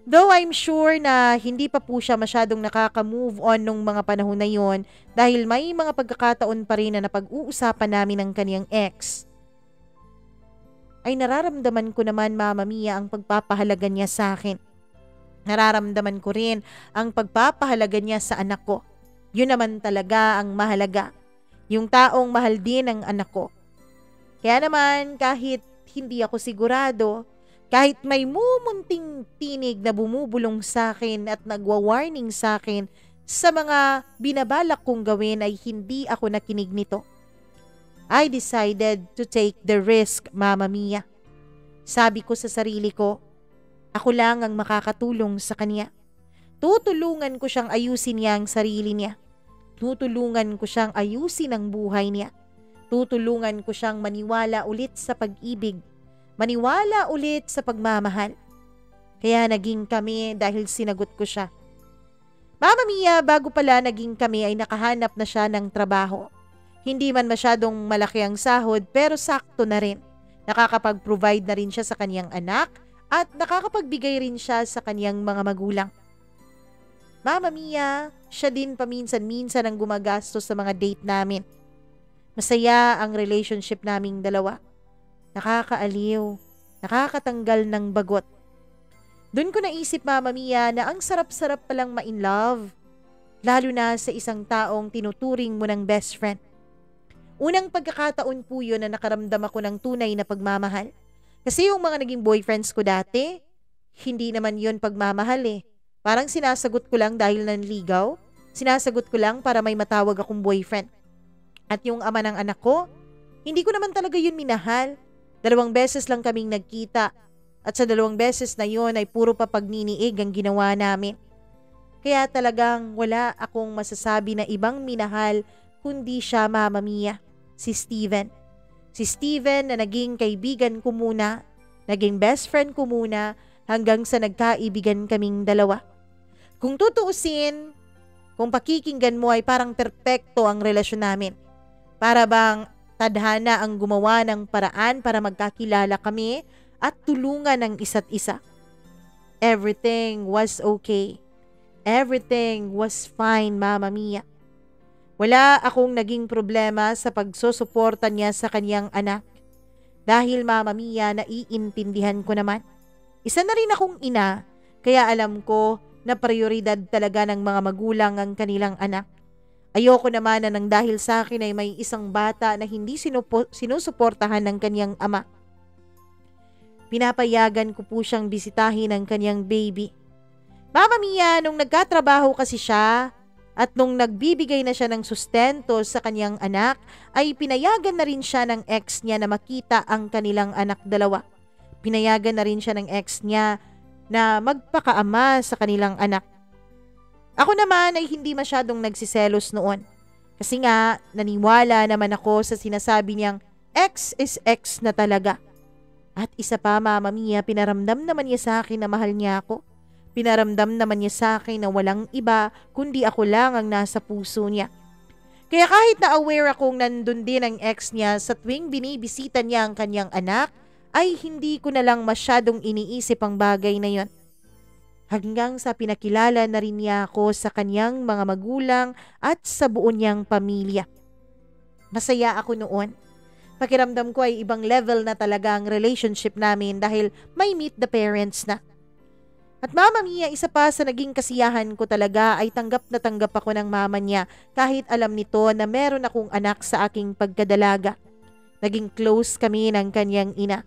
Though I'm sure na hindi pa po siya masyadong nakaka-move on nung mga panahon na yon dahil may mga pagkakataon pa rin na napag-uusapan namin ng kaniyang ex, ay nararamdaman ko naman, Mama Mia, ang pagpapahalaga niya sa akin. Nararamdaman ko rin ang pagpapahalaga niya sa anak ko. Yun naman talaga ang mahalaga. Yung taong mahal din ang anak ko. Kaya naman kahit hindi ako sigurado, kahit may mumunting tinig na bumubulong sa akin at nagwa-warning sa akin sa mga binabalak kong gawin, ay hindi ako nakinig nito. I decided to take the risk, Mama Mia. Sabi ko sa sarili ko, ako lang ang makakatulong sa kanya. Tutulungan ko siyang ayusin niya ang sarili niya. Tutulungan ko siyang ayusin ang buhay niya. Tutulungan ko siyang maniwala ulit sa pag-ibig. Maniwala ulit sa pagmamahal. Kaya naging kami dahil sinagot ko siya. Mama Mia, bago pala naging kami ay nakahanap na siya ng trabaho. Hindi man masyadong malaki ang sahod pero sakto na rin. Nakakapag-provide na rin siya sa kanyang anak at nakakapagbigay rin siya sa kanyang mga magulang. Mama Mia, siya din paminsan-minsan ang gumagastos sa mga date namin. Masaya ang relationship naming dalawa. Nakakaaliw, nakakatanggal ng bagot. Doon ko naisip, Mama Mia, na ang sarap-sarap palang ma-in love. Lalo na sa isang taong tinuturing mo ng best friend. Unang pagkakataon po yun na nakaramdam ako ng tunay na pagmamahal. Kasi yung mga naging boyfriends ko dati, hindi naman yun pagmamahal eh. Parang sinasagot ko lang dahil nanligaw. Sinasagot ko lang para may matawag akong boyfriend. At yung ama ng anak ko, hindi ko naman talaga yun minahal. 2 beses lang kaming nagkita. At sa 2 beses na yun ay puro pa pagniniig ang ginawa namin. Kaya talagang wala akong masasabi na ibang minahal kundi siya, Mama Mia, si Steven. Si Steven na naging kaibigan ko muna, naging best friend ko muna, hanggang sa nagkaibigan kaming dalawa. Kung tutuusin, kung pakikinggan mo ay parang perpekto ang relasyon namin. Para bang tadhana ang gumawa ng paraan para magkakilala kami at tulungan ang isa't isa. Everything was okay. Everything was fine, Mama Mia. Wala akong naging problema sa pagsusuporta niya sa kanyang anak. Dahil, Mama Mia, naiintindihan ko naman. Isa na rin akong ina, kaya alam ko na prioridad talaga ng mga magulang ang kanilang anak. Ayoko naman na nang dahil sa akin ay may isang bata na hindi sinusuportahan ng kanyang ama. Pinapayagan ko po siyang bisitahin ng kanyang baby. Mama Mia, nung nagkatrabaho kasi siya at nung nagbibigay na siya ng sustento sa kanyang anak, ay pinayagan na rin siya ng ex niya na makita ang kanilang anak dalawa. Pinayagan na rin siya ng ex niya na magpakaama sa kanilang anak. Ako naman ay hindi masyadong nagsiselos noon. Kasi nga, naniwala naman ako sa sinasabi niyang ex is ex na talaga. At isa pa, Mama Mia, pinaramdam naman niya sa akin na mahal niya ako. Pinaramdam naman niya sa akin na walang iba kundi ako lang ang nasa puso niya. Kaya kahit na aware akong nandun din ang ex niya sa tuwing binibisita niya ang kanyang anak, ay hindi ko na lang masyadong iniisip ang bagay na yon. Hanggang sa pinakilala na rin niya ako sa kanyang mga magulang at sa buo niyang pamilya. Masaya ako noon. Pakiramdam ko ay ibang level na talaga ang relationship namin dahil may meet the parents na. At Mama Mia, isa pa sa naging kasiyahan ko talaga ay tanggap na tanggap ako ng mama niya kahit alam nito na meron akong anak sa aking pagkadalaga. Naging close kami ng kanyang ina.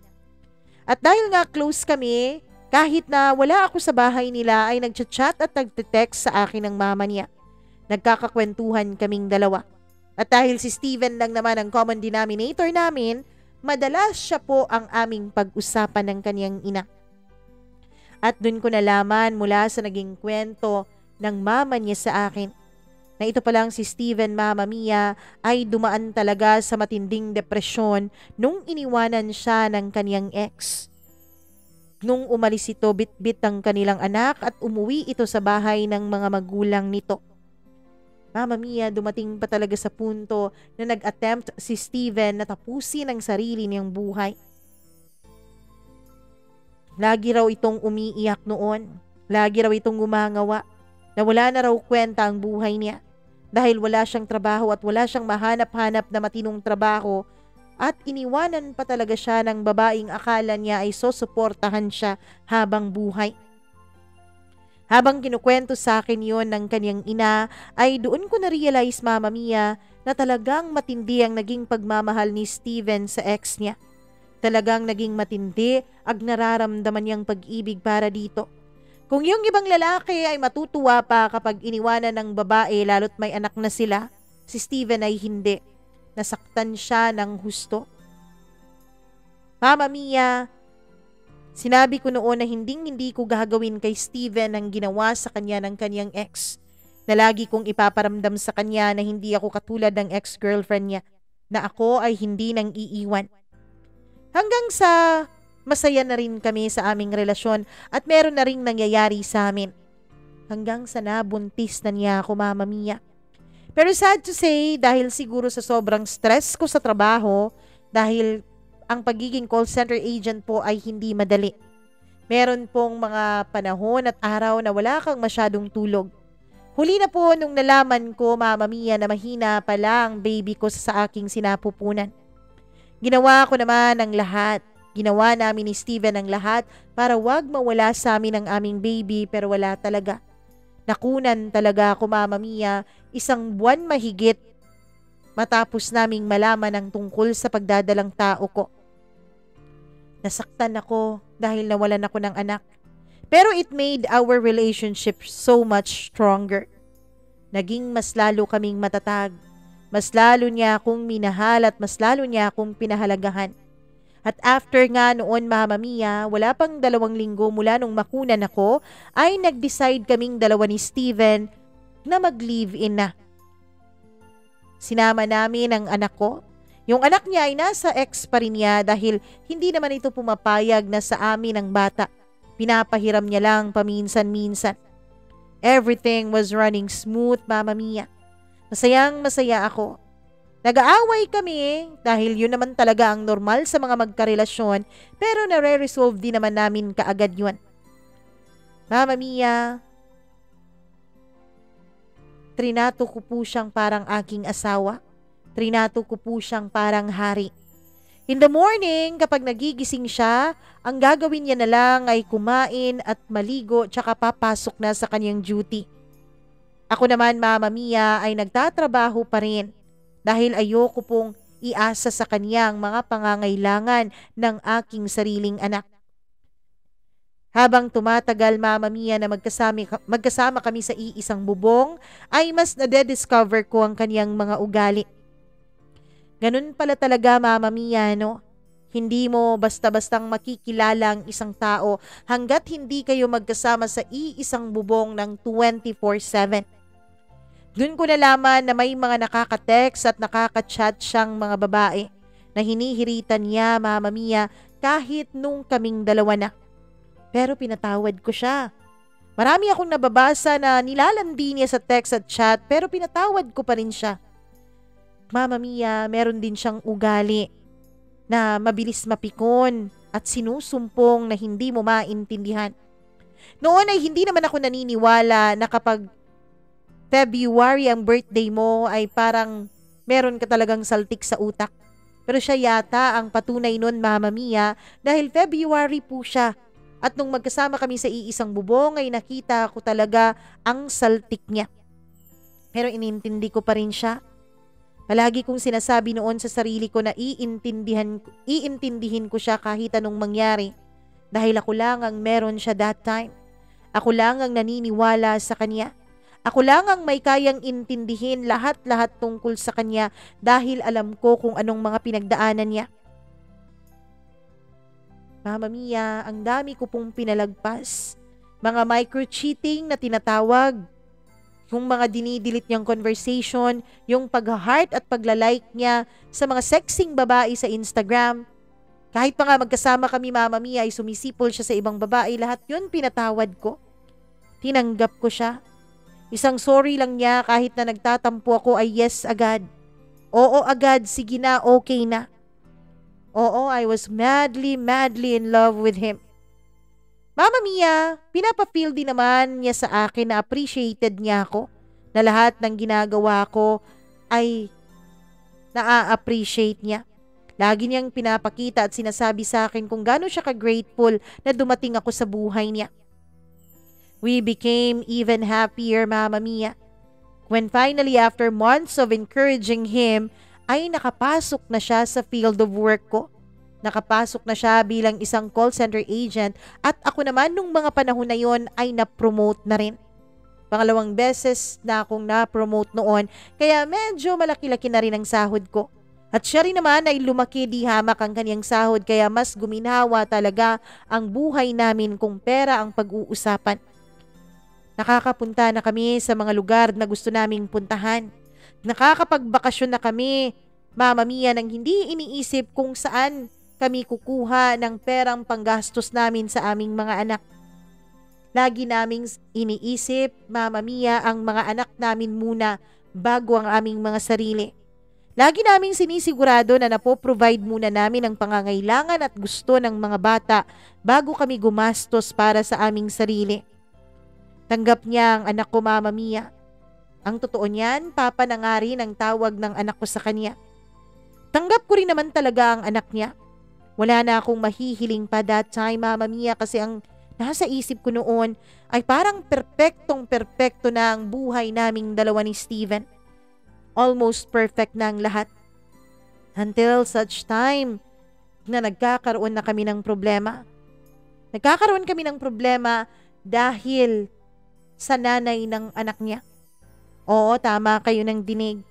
At dahil nga close kami, kahit na wala ako sa bahay nila ay nagchat-chat at nagte-text sa akin ng mama niya. Nagkakakwentuhan kaming dalawa. At dahil si Steven lang naman ang common denominator namin, madalas siya po ang aming pag-usapan ng kaniyang ina. At dun ko nalaman mula sa naging kwento ng mama niya sa akin na ito palang si Steven, Mama Mia, ay dumaan talaga sa matinding depresyon nung iniwanan siya ng kaniyang ex. Nung umalis ito, bit-bit ang kanilang anak at umuwi ito sa bahay ng mga magulang nito. Mama Mia, dumating pa talaga sa punto na nag-attempt si Steven na tapusin ang sarili niyang buhay. Lagi raw itong umiiyak noon. Lagi raw itong gumangawa na wala na raw kwenta ang buhay niya dahil wala siyang trabaho at wala siyang mahanap-hanap na matinong trabaho at iniwanan pa talaga siya ng babaeng akala niya ay susuportahan siya habang buhay. Habang kinukwento sa akin yon ng kanyang ina ay doon ko na-realize, Mama Mia, na talagang matindi ang naging pagmamahal ni Steven sa ex niya. Talagang naging matindi ang nararamdaman niyang pag-ibig para dito. Kung yung ibang lalaki ay matutuwa pa kapag iniwanan ng babae lalo't may anak na sila, si Steven ay hindi. Nasaktan siya ng husto. Mama Mia, sinabi ko noon na hindi ko gagawin kay Steven ang ginawa sa kanya ng kanyang ex. Na lagi kong ipaparamdam sa kanya na hindi ako katulad ng ex-girlfriend niya, na ako ay hindi nang iiwan. Hanggang sa masaya na rin kami sa aming relasyon at meron na ring nangyayari sa amin. Hanggang sa nabuntis na niya ako, Mama Mia. Pero sad to say, dahil siguro sa sobrang stress ko sa trabaho, dahil ang pagiging call center agent po ay hindi madali. Meron pong mga panahon at araw na wala kang masyadong tulog. Huli na po nung nalaman ko, Mama Mia, na mahina pala ang baby ko sa aking sinapupunan. Ginawa ko naman ang lahat. Ginawa namin ni Steven ang lahat para wag mawala sa amin ang aming baby, pero wala talaga. Nakunan talaga ako, Mama Mia, 1 buwan mahigit matapos naming malaman ang tungkol sa pagdadalang tao ko. Nasaktan ako dahil nawalan ako ng anak. Pero it made our relationship so much stronger. Naging mas lalo kaming matatag. Mas lalo niya akong minahal at mas lalo niya akong pinahalagahan. At after nga noon, Mama Mia, wala pang 2 linggo mula nung makunan ako, ay nag-decide kaming dalawa ni Steven na mag-live-in na. Sinama namin ang anak ko. Yung anak niya ay nasa ex pa rin niya dahil hindi naman ito pumapayag na sa amin ang bata. Pinapahiram niya lang paminsan-minsan. Everything was running smooth, Mama Mia. Masayang masaya ako. Nag-aaway kami dahil yun naman talaga ang normal sa mga magkarelasyon, pero nare-resolve din naman namin kaagad yun. Mama Mia, trinato ko po siyang parang aking asawa. Trinato ko po siyang parang hari. In the morning, kapag nagigising siya, ang gagawin niya na lang ay kumain at maligo tsaka papasok na sa kanyang duty. Ako naman, Mama Mia, ay nagtatrabaho pa rin dahil ayoko pong iasa sa kanyang mga pangangailangan ng aking sariling anak. Habang tumatagal, Mama Mia, na magkasama kami sa iisang bubong, ay mas nade-discover ko ang kanyang mga ugali. Ganun pala talaga, Mama Mia, no? Hindi mo basta-bastang makikilala ang isang tao hanggat hindi kayo magkasama sa iisang bubong ng 24/7. Doon ko nalaman na may mga nakaka-text at nakaka-chat siyang mga babae na hinihiritan niya, Mama Mia, kahit nung kaming dalawa na. Pero pinatawad ko siya. Marami akong nababasa na nilalandi niya sa text at chat, pero pinatawad ko pa rin siya. Mama Mia, meron din siyang ugali na mabilis mapikon at sinusumpong na hindi mo maintindihan. Noon ay hindi naman ako naniniwala na kapag February ang birthday mo ay parang meron ka talagang saltik sa utak. Pero siya yata ang patunay nun, Mama Mia, dahil February po siya. At nung magkasama kami sa iisang bubong ay nakita ko talaga ang saltik niya. Pero inintindi ko pa rin siya. Palagi kong sinasabi noon sa sarili ko na iintindihin ko siya kahit anong mangyari. Dahil ako lang ang meron siya that time. Ako lang ang naniniwala sa kanya. Ako lang ang may kayang intindihin lahat-lahat tungkol sa kanya dahil alam ko kung anong mga pinagdaanan niya. Mama Mia, ang dami ko pong pinalagpas. Mga micro-cheating na tinatawag, yung mga dinidelete niyang conversation, yung pag-heart at paglalike niya sa mga sexing babae sa Instagram. Kahit pa nga magkasama kami, Mama Mia, ay sumisipol siya sa ibang babae, lahat yun pinatawad ko. Tinanggap ko siya. Isang sorry lang niya kahit na nagtatampo ako ay yes agad. Oo agad, sige na, okay na. Oo, I was madly in love with him. Mama Mia, pinapa-feel din naman niya sa akin na appreciated niya ako, na lahat ng ginagawa ko ay naa-appreciate niya. Lagi niyang pinapakita at sinasabi sa akin kung gaano siya ka-grateful na dumating ako sa buhay niya. We became even happier, Mama Mia, when finally after months of encouraging him, ay nakapasok na siya sa field of work ko. Nakapasok na siya bilang isang call center agent at ako naman nung mga panahon na yon ay na-promote na rin. Pangalawang beses na akong na-promote noon kaya medyo malaki-laki na rin ang sahod ko. At siya rin naman ay lumaki di hamak ang kanyang sahod kaya mas guminawa talaga ang buhay namin kung pera ang pag-uusapan. Nakakapunta na kami sa mga lugar na gusto naming puntahan. Nakakapagbakasyon na kami, Mama Mia, nang hindi iniisip kung saan kami kukuha ng perang panggastos namin sa aming mga anak. Lagi naming iniisip, Mama Mia, ang mga anak namin muna bago ang aming mga sarili. Lagi naming sinisigurado na napoprovide muna namin ang pangangailangan at gusto ng mga bata bago kami gumastos para sa aming sarili. Tanggap niya ang anak ko, Mama Mia. Ang totoo niyan, Papa na nga rin ang tawag ng anak ko sa kanya. Tanggap ko rin naman talaga ang anak niya. Wala na akong mahihiling pa that time, Mama Mia, kasi ang nasa isip ko noon ay parang perpektong-perpekto na ang buhay naming dalawa ni Steven. Almost perfect na ang lahat. Until such time na nagkakaroon na kami ng problema. Nagkakaroon kami ng problema dahil sa nanay ng anak niya. Oo, tama kayo ng dinig.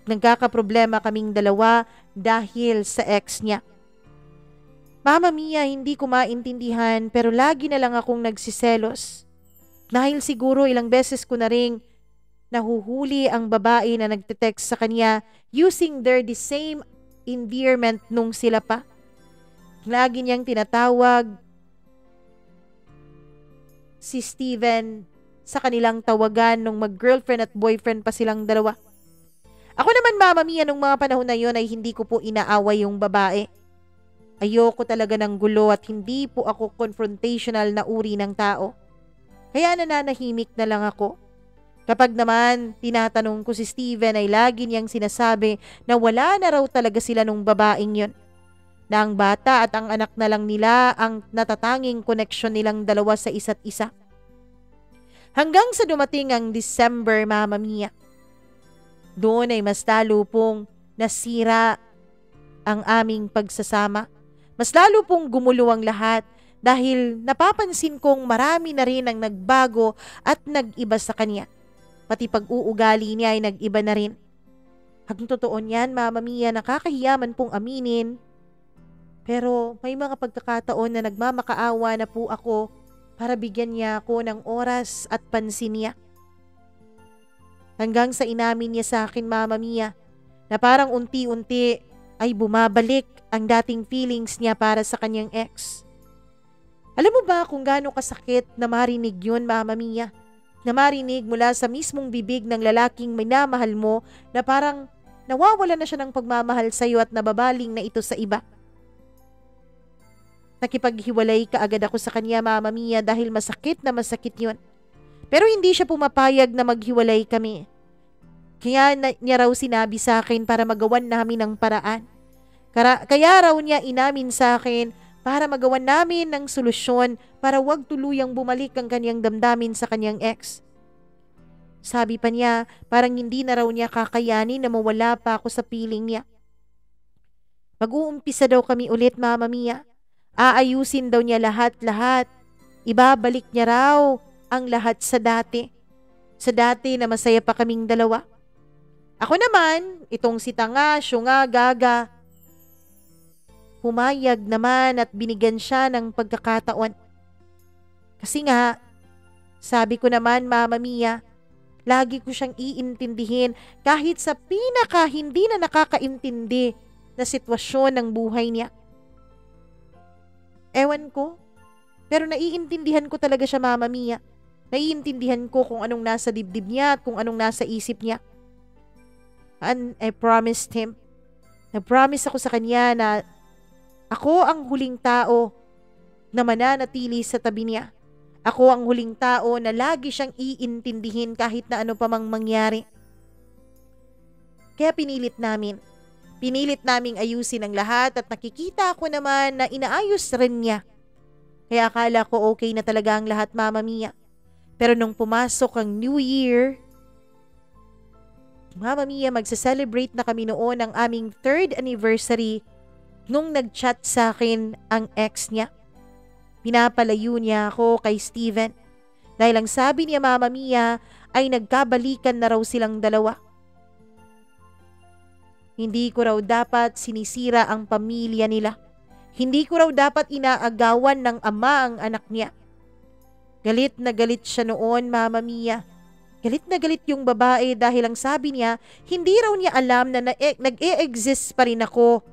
Nagkakaproblema kaming dalawa dahil sa ex niya. Mama Mia, hindi ko maintindihan pero lagi na lang akong nagsiselos. Dahil siguro ilang beses ko na ring nahuhuli ang babae na nagte-text sa kanya using the same endearment nung sila pa. Lagi niyang tinatawag si Steven sa kanilang tawagan nung mag-girlfriend at boyfriend pa silang dalawa. Ako naman, Mama Mia, nung mga panahon na yon ay hindi ko po inaaway yung babae. Ayoko talaga ng gulo at hindi po ako confrontational na uri ng tao. Kaya nananahimik na lang ako. Kapag naman tinatanong ko si Steven ay lagi niyang sinasabi na wala na raw talaga sila nung babaeng yon. Na ang bata at ang anak na lang nila ang natatanging koneksyon nilang dalawa sa isa't isa. Hanggang sa dumating ang December, Mama Mia. Doon ay mas lalo pong nasira ang aming pagsasama. Mas lalo pong gumulo ang lahat dahil napapansin kong marami na rin ang nagbago at nag-iba sa kanya. Pati pag-uugali niya ay nag-iba na rin. Ang totoo niyan, Mama Mia, nakakahiyaman pong aminin. Pero may mga pagkakataon na nagmamakaawa na po ako para bigyan niya ako ng oras at pansin niya. Hanggang sa inamin niya sa akin, Mama Mia, na parang unti-unti ay bumabalik ang dating feelings niya para sa kanyang ex. Alam mo ba kung gaano kasakit na marinig yun, Mama Mia? Na marinig mula sa mismong bibig ng lalaking minamahal mo na parang nawawala na siya ng pagmamahal sa iyo at nababaling na ito sa iba. Nakipaghiwalay kaagad ako sa kanya, Mama Mia, dahil masakit na masakit yun. Pero hindi siya pumapayag na maghiwalay kami. Kaya niya raw sinabi sa akin para magawan namin ng paraan. Kaya raw niya inamin sa akin para magawan namin ng solusyon para wag tuluyang bumalik ang kanyang damdamin sa kanyang ex. Sabi pa niya, parang hindi na raw niya kakayanin na mawala pa ako sa piling niya. Mag-uumpisa daw kami ulit, Mama Mia. Aayusin daw niya lahat-lahat. Ibabalik niya raw ang lahat sa dati. Sa dati na masaya pa kaming dalawa. Ako naman, itong si Tanga, Syunga, Gaga. pumayag naman at binigyan siya ng pagkakataon. Kasi nga, sabi ko naman, Mama Mia, lagi ko siyang iintindihin kahit sa pinaka hindi na nakakaintindi na sitwasyon ng buhay niya. Ewan ko, pero naiintindihan ko talaga siya, Mama Mia. Naiintindihan ko kung anong nasa dibdib niya at kung anong nasa isip niya. And I promised him. Nag-promise ako sa kanya na ako ang huling tao na mananatili sa tabi niya. Ako ang huling tao na lagi siyang iintindihin kahit na ano pa mang mangyari. Kaya pinilit naming ayusin ang lahat at nakikita ko naman na inaayos rin niya. Kaya akala ko okay na talaga ang lahat, Mama Mia. Pero nung pumasok ang New Year, Mama Mia, magsa-celebrate na kami noon ang aming 3rd anniversary nung nag-chat sa akin ang ex niya. Pinapalayo niya ako kay Steven dahil ang sabi niya, Mama Mia, ay nagkabalikan na raw silang dalawa. Hindi ko raw dapat sinisira ang pamilya nila. Hindi ko raw dapat inaagawan ng ama ang anak niya. Galit na galit siya noon, Mama Mia. Galit na galit yung babae dahil ang sabi niya, hindi raw niya alam na nag-e-exist pa rin ako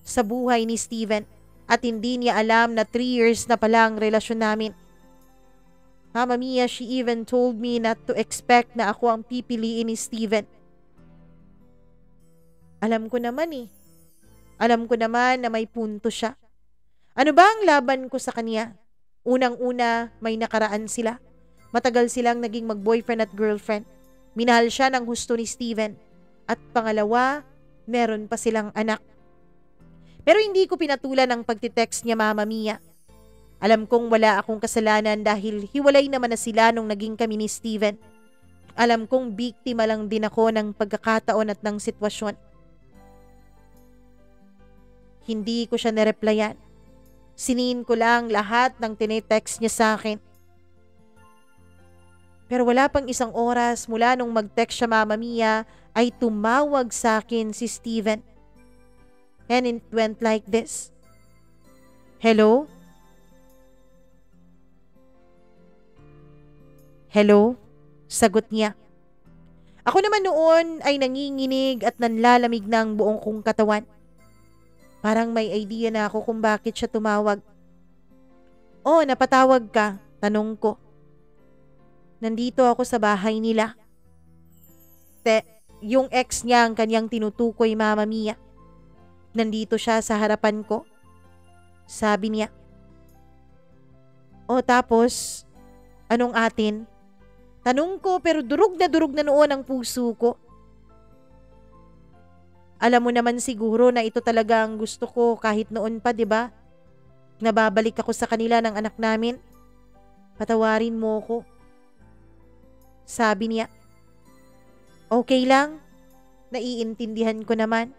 sa buhay ni Steven at hindi niya alam na 3 years na pala ang relasyon namin. Mama Mia, she even told me not to expect na ako ang pipiliin ni Steven. Alam ko naman na may punto siya. Ano ba ang laban ko sa kanya? Unang-una, may nakaraan sila. Matagal silang naging mag-boyfriend at girlfriend. Minahal siya ng husto ni Steven. At pangalawa, meron pa silang anak. Pero hindi ko pinatulan ang pagtitext niya, Mama Mia. Alam kong wala akong kasalanan dahil hiwalay naman na sila nung naging kami ni Steven. Alam kong biktima lang din ako ng pagkakataon at ng sitwasyon. Hindi ko siya nireplyan. Siniin ko lang lahat ng tinetext niya sa akin. Pero wala pang 1 oras mula nung mag-text siya, Mama Mia, ay tumawag sa akin si Steven. And it went like this. Hello? Hello? Sagot niya. Ako naman noon ay nanginginig at nanlalamig na ang buong kong katawan. Parang may idea na ako kung bakit siya tumawag. Oh, napatawag ka, tanong ko. Nandito ako sa bahay nila. Yung ex niya ang kanyang tinutukoy, Mama Mia. Nandito siya sa harapan ko. Sabi niya. Oh, tapos, anong atin? Tanong ko pero durog na noon ang puso ko. Alam mo naman siguro na ito talaga ang gusto ko kahit noon pa, 'di ba? Nababalik ako sa kanila ng anak namin. Patawarin mo ko. Sabi niya. Okay lang. Naiintindihan ko naman.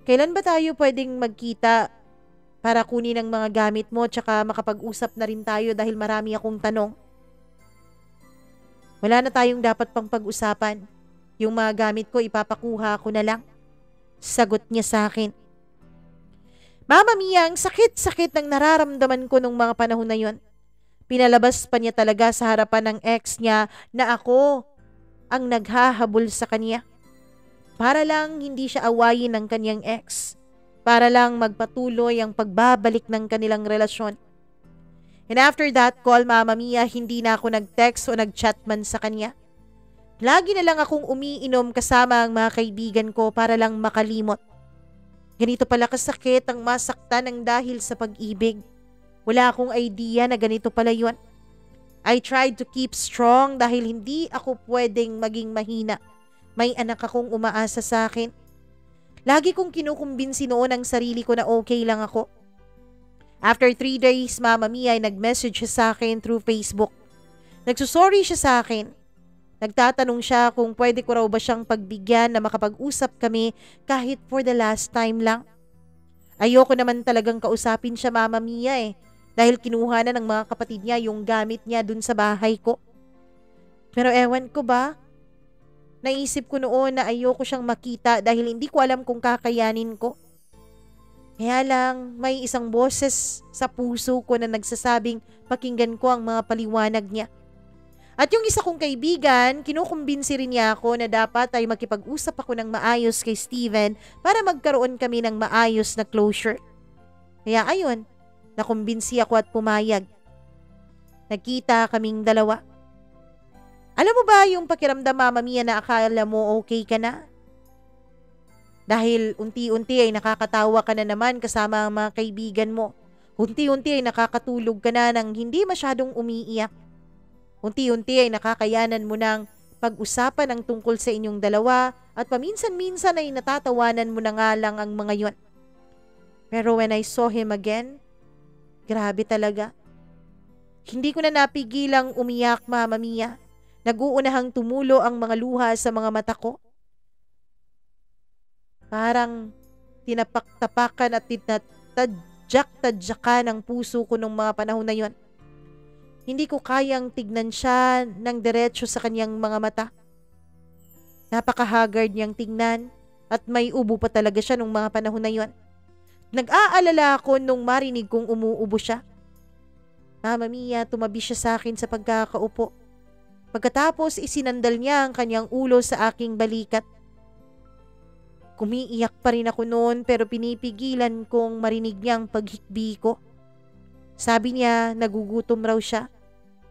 Kailan ba tayo pwedeng magkita para kunin ang mga gamit mo tsaka makapag-usap na rin tayo dahil marami akong tanong? Wala na tayong dapat pang pag-usapan. Yung mga gamit ko ipapakuha ko na lang. Sagot niya sa akin. Mama Mia, ang sakit-sakit ng nararamdaman ko nung mga panahon na yon. Pinalabas pa niya talaga sa harapan ng ex niya na ako ang naghahabol sa kanya. Para lang hindi siya awayin ng kanyang ex. Para lang magpatuloy ang pagbabalik ng kanilang relasyon. And after that call, Mama Mia, hindi na ako nag-text o nag-chat man sa kanya. Lagi na lang akong umiinom kasama ang mga kaibigan ko para lang makalimot. Ganito pala kasakit ang masaktan ng dahil sa pag-ibig. Wala akong idea na ganito pala yun. I tried to keep strong dahil hindi ako pwedeng maging mahina. May anak akong umaasa sa akin. Lagi kong kinukumbinsi noon ang sarili ko na okay lang ako. After 3 days, Mama Mia, ay nag-message siya sa akin through Facebook. Nagsusorry siya sa akin. Nagtatanong siya kung pwede ko raw ba siyang pagbigyan na makapag-usap kami kahit for the last time lang. Ayoko naman talagang kausapin siya, Mama Mia dahil kinuha na ng mga kapatid niya yung gamit niya dun sa bahay ko. Pero ewan ko ba, Naisip ko noon na ayoko siyang makita dahil hindi ko alam kung kakayanin ko. Kaya lang, may isang boses sa puso ko na nagsasabing pakinggan ko ang mga paliwanag niya. At yung isa kong kaibigan, kinukumbinsi rin niya ako na dapat ay makipag-usap ako ng maayos kay Steven para magkaroon kami ng maayos na closure. Kaya ayun, nakumbinsi ako at pumayag. Nagkita kaming dalawa. Alam mo ba yung pakiramdam, Mama Mia, na akala mo okay ka na? Dahil unti-unti ay nakakatawa ka na naman kasama ang mga kaibigan mo. Unti-unti ay nakakatulog ka na nang hindi masyadong umiiyak. Unti-unti ay nakakayanan mo ng pag-usapan ang tungkol sa inyong dalawa at paminsan-minsan ay natatawanan mo na nga lang ang mga yon. Pero when I saw him again, grabe talaga. Hindi ko na napigilang umiyak, Mama Mia. Nag-uunahang tumulo ang mga luha sa mga mata ko. Parang tinapak-tapakan at tinatadyak-tadyakan ang puso ko nung mga panahon na yon. Hindi ko kayang tignan siya ng diretso sa kanyang mga mata. Napaka-haggard niyang tingnan at may ubo pa talaga siya nung mga panahon na yon. Nag-aalala ako nung marinig kong umuubo siya. Mama Mia, tumabi siya sa akin sa pagkakaupo. Pagkatapos isinandal niya ang kanyang ulo sa aking balikat. Kumiiyak pa rin ako noon pero pinipigilan kong marinig niyang paghikbi ko. Sabi niya nagugutom raw siya.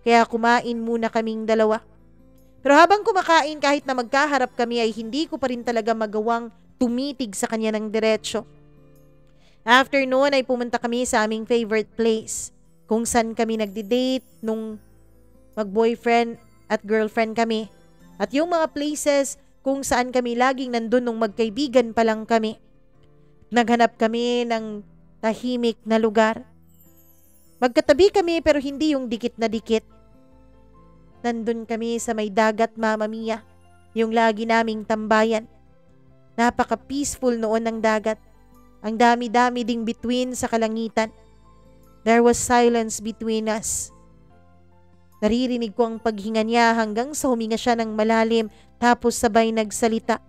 Kaya kumain muna kaming dalawa. Pero habang kumakain kahit na magkaharap kami ay hindi ko pa rin talaga magawang tumitig sa kanya ng diretsyo. After noon ay pumunta kami sa aming favorite place kung saan kami nagdi-date nung mag-boyfriend at girlfriend kami. At yung mga places kung saan kami laging nandun nung magkaibigan pa lang kami. Naghanap kami ng tahimik na lugar. Magkatabi kami pero hindi yung dikit na dikit. Nandun kami sa may dagat, Mama Mia, yung lagi naming tambayan. Napaka-peaceful noon ng dagat. Ang dami-dami ding between sa kalangitan. There was silence between us. Naririnig ko ang paghinga niya hanggang sa huminga siya ng malalim tapos sabay nagsalita.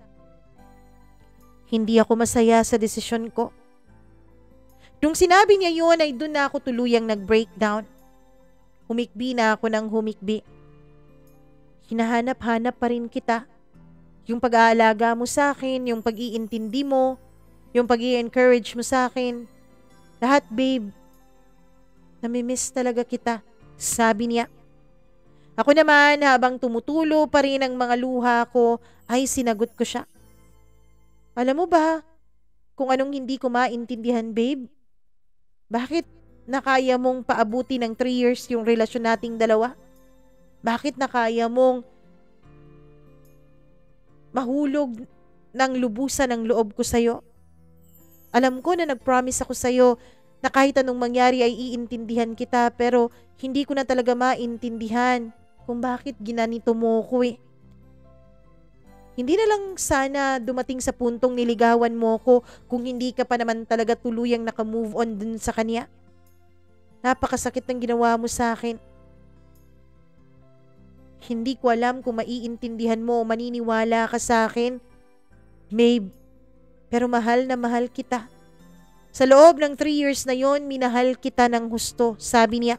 Hindi ako masaya sa desisyon ko. Nung sinabi niya yun ay doon na ako tuluyang nag-breakdown. Humikbi na ako ng humikbi. Hinahanap-hanap pa rin kita. Yung pag-aalaga mo sa akin, yung pag-iintindi mo, yung pag-i-encourage mo sa akin. Lahat, babe. Namimiss talaga kita, sabi niya. Ako naman, habang tumutulo pa rin ang mga luha ko, ay sinagot ko siya. Alam mo ba kung anong hindi ko maintindihan, babe? Bakit nakaya mong paabuti ng 3 years yung relasyon nating dalawa? Bakit nakaya mong mahulog ng lubusan ng loob ko sa'yo? Alam ko na nag-promise ako sa'yo na kahit anong mangyari ay iintindihan kita pero hindi ko na talaga maintindihan kung bakit ginanito mo ko eh. Hindi na lang sana dumating sa puntong niligawan mo ko kung hindi ka pa naman talaga tuluyang naka-move on dun sa kanya. Napakasakit ng ginawa mo sa akin. Hindi ko alam kung maiintindihan mo o maniniwala ka sa akin, babe, pero mahal na mahal kita. Sa loob ng 3 years na yon, minahal kita ng husto, sabi niya.